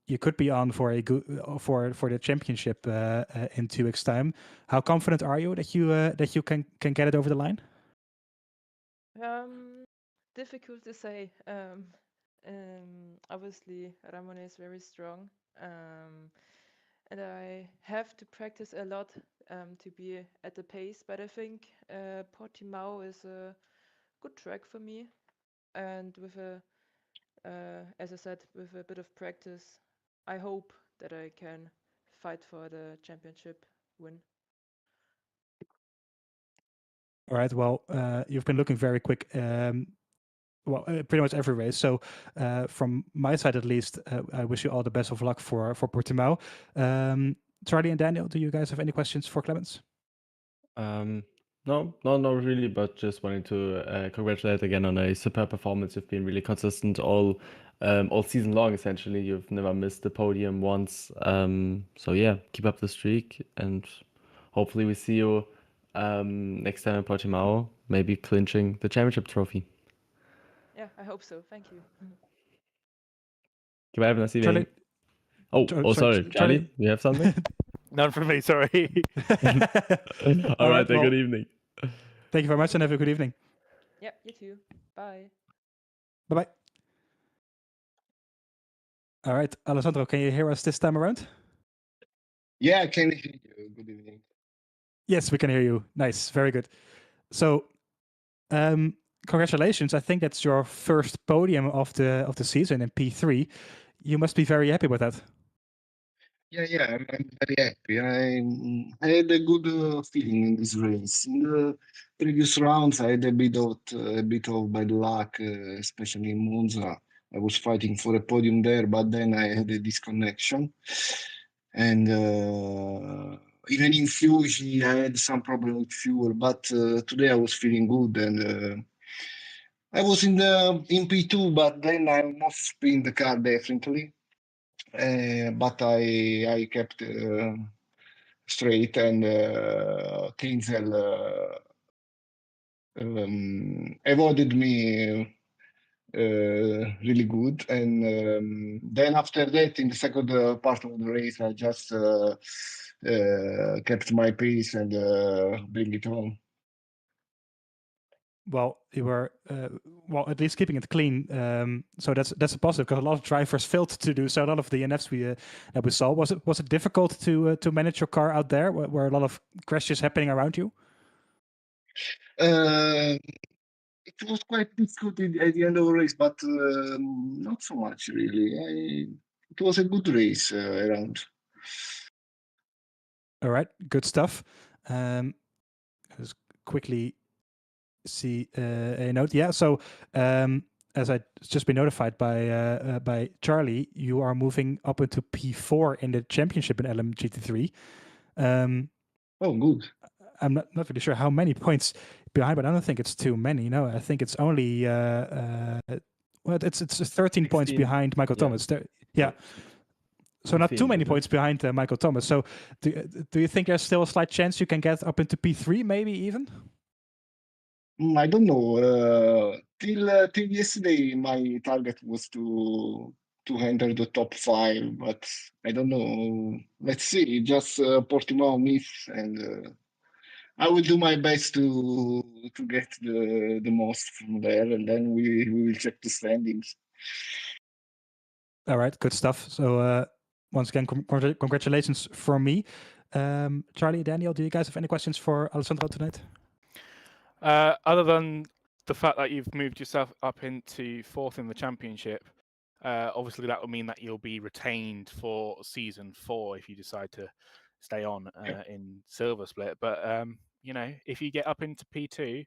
you could be on for a good for the championship in 2 weeks' time. How confident are you that you can get it over the line? Difficult to say. Obviously, Ramone is very strong. and I have to practice a lot to be at the pace. But I think Portimao is a good track for me, and with as I said, with a bit of practice, I hope that I can fight for the championship win. All right. Well, you've been looking very quick. Pretty much every race. So, from my side at least, I wish you all the best of luck for Portimao. Charlie and Daniel, do you guys have any questions for Clemens? No, not really, but just wanting to congratulate again on a superb performance. You've been really consistent all season long. Essentially, you've never missed the podium once. So yeah, keep up the streak, and hopefully we see you next time in Portimao, maybe clinching the championship trophy. Yeah, I hope so. Thank you. Goodbye, have a nice Charlie, evening. Oh, sorry, Charlie, you have something? None from me, sorry. All right, then, well, good evening. Thank you very much and have a good evening. Yeah, you too. Bye. Bye-bye. All right, Alessandro, can you hear us this time around? Yeah, I can hear you. Good evening. Yes, we can hear you. Nice, very good. So, congratulations! I think that's your first podium of the season in P3. You must be very happy with that. Yeah, I'm very happy. I had a good feeling in this race. In the previous rounds, I had a bit of bad luck, especially in Monza. I was fighting for a podium there, but then I had a disconnection, and even in Fuji, I had some problem with fuel. But today I was feeling good, and I was in P2, but then I almost spin the car definitely. But I kept straight, and Kinsel avoided me really good. And then after that, in the second part of the race, I just kept my pace and bring it home. Well, you were at least keeping it clean. So that's a positive because a lot of drivers failed to do so. A lot of the NFs that we saw, was it difficult to manage your car out there? Were a lot of crashes happening around you? It was quite difficult at the end of the race, but not so much really. It was a good race around. All right, good stuff. Let's quickly see a note. Yeah, so as I just been notified by Charlie, you are moving up into P4 in the championship in LMGT3. Oh, good. I'm not really sure how many points behind, but I don't think it's too many. No, I think it's only it's 13 points 16. behind Michael Yeah. Thomas. Yeah. So not 15, too many is it? points behind Michael Thomas. So do you think there's still a slight chance you can get up into P3 maybe even? I don't know. Till yesterday, my target was to enter the top 5, but I don't know. Let's see. Just Portimao miss, and I will do my best to get the most from there, and then we will check the standings. All right, good stuff. So once again, congratulations from me. Charlie, Daniel, do you guys have any questions for Alessandro tonight? Other than the fact that you've moved yourself up into 4th in the championship, obviously that will mean that you'll be retained for season 4 if you decide to stay on in Silver Split. But if you get up into P2,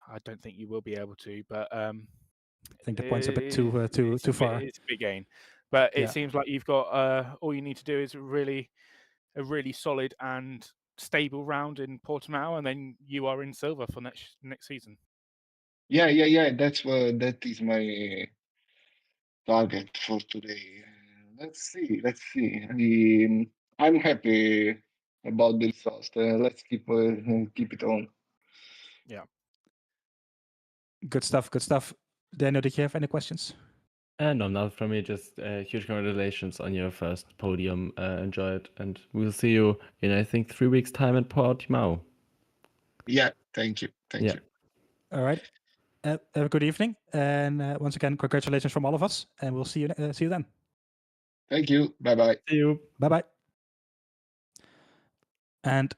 I don't think you will be able to. But I think the point's a bit too far. It's a big gain, but it Yeah. seems like you've got all you need to do is a really solid and stable round in Portimao, and then you are in silver for next season. Yeah. That is my target for today. Let's see. I'm happy about the results. Let's keep it on. Yeah. Good stuff. Good stuff. Daniel, did you have any questions? No, not from me. Just huge congratulations on your first podium. Enjoy it, and we'll see you in I think 3 weeks' time at Portimao. Yeah. Thank you. Thank you. All right. Have a good evening, and once again, congratulations from all of us, and we'll see you then. Thank you. Bye-bye. See you. Bye-bye. And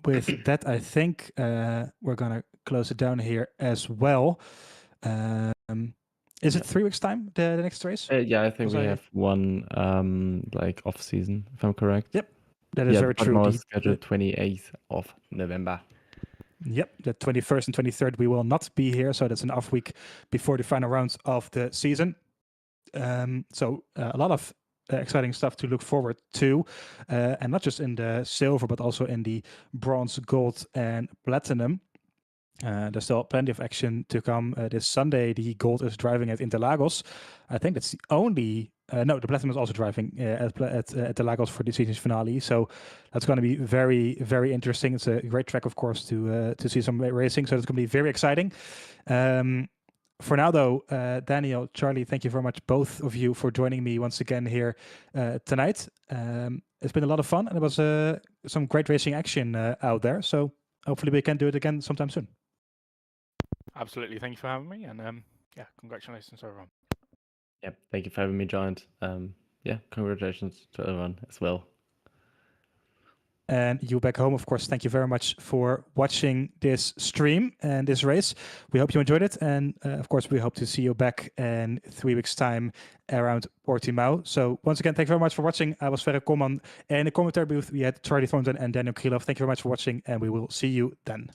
with that, I think we're going to close it down here as well. Is it 3 weeks' time, the next race? Yeah, I think Was we I- have one like off season, if I'm correct. Yep, that is very but true. now The- it's scheduled 28th of November. Yep, the 21st and 23rd we will not be here, so that's an off week before the final rounds of the season. So a lot of exciting stuff to look forward to, and not just in the silver, but also in the bronze, gold, and platinum. There's still plenty of action to come. This Sunday, the gold is driving at Interlagos. I think that's the only. No, the platinum is also driving at Interlagos for the season's finale. So that's going to be very, very interesting. It's a great track, of course, to see some racing. So it's going to be very exciting. For now, though, Daniel, Charlie, thank you very much, both of you, for joining me once again here tonight. It's been a lot of fun, and there was some great racing action out there. So hopefully we can do it again sometime soon. Absolutely. Thank you for having me. And yeah, congratulations to everyone. Yep, thank you for having me joined. Yeah, congratulations to everyone as well. And you back home, of course, thank you very much for watching this stream and this race. We hope you enjoyed it. And of course, we hope to see you back in 3 weeks' time around Portimao. So once again, thank you very much for watching. I was Ferre Koman. And in the commentary booth, we had Charlie Thornton and Daniel Krylov. Thank you very much for watching, and we will see you then.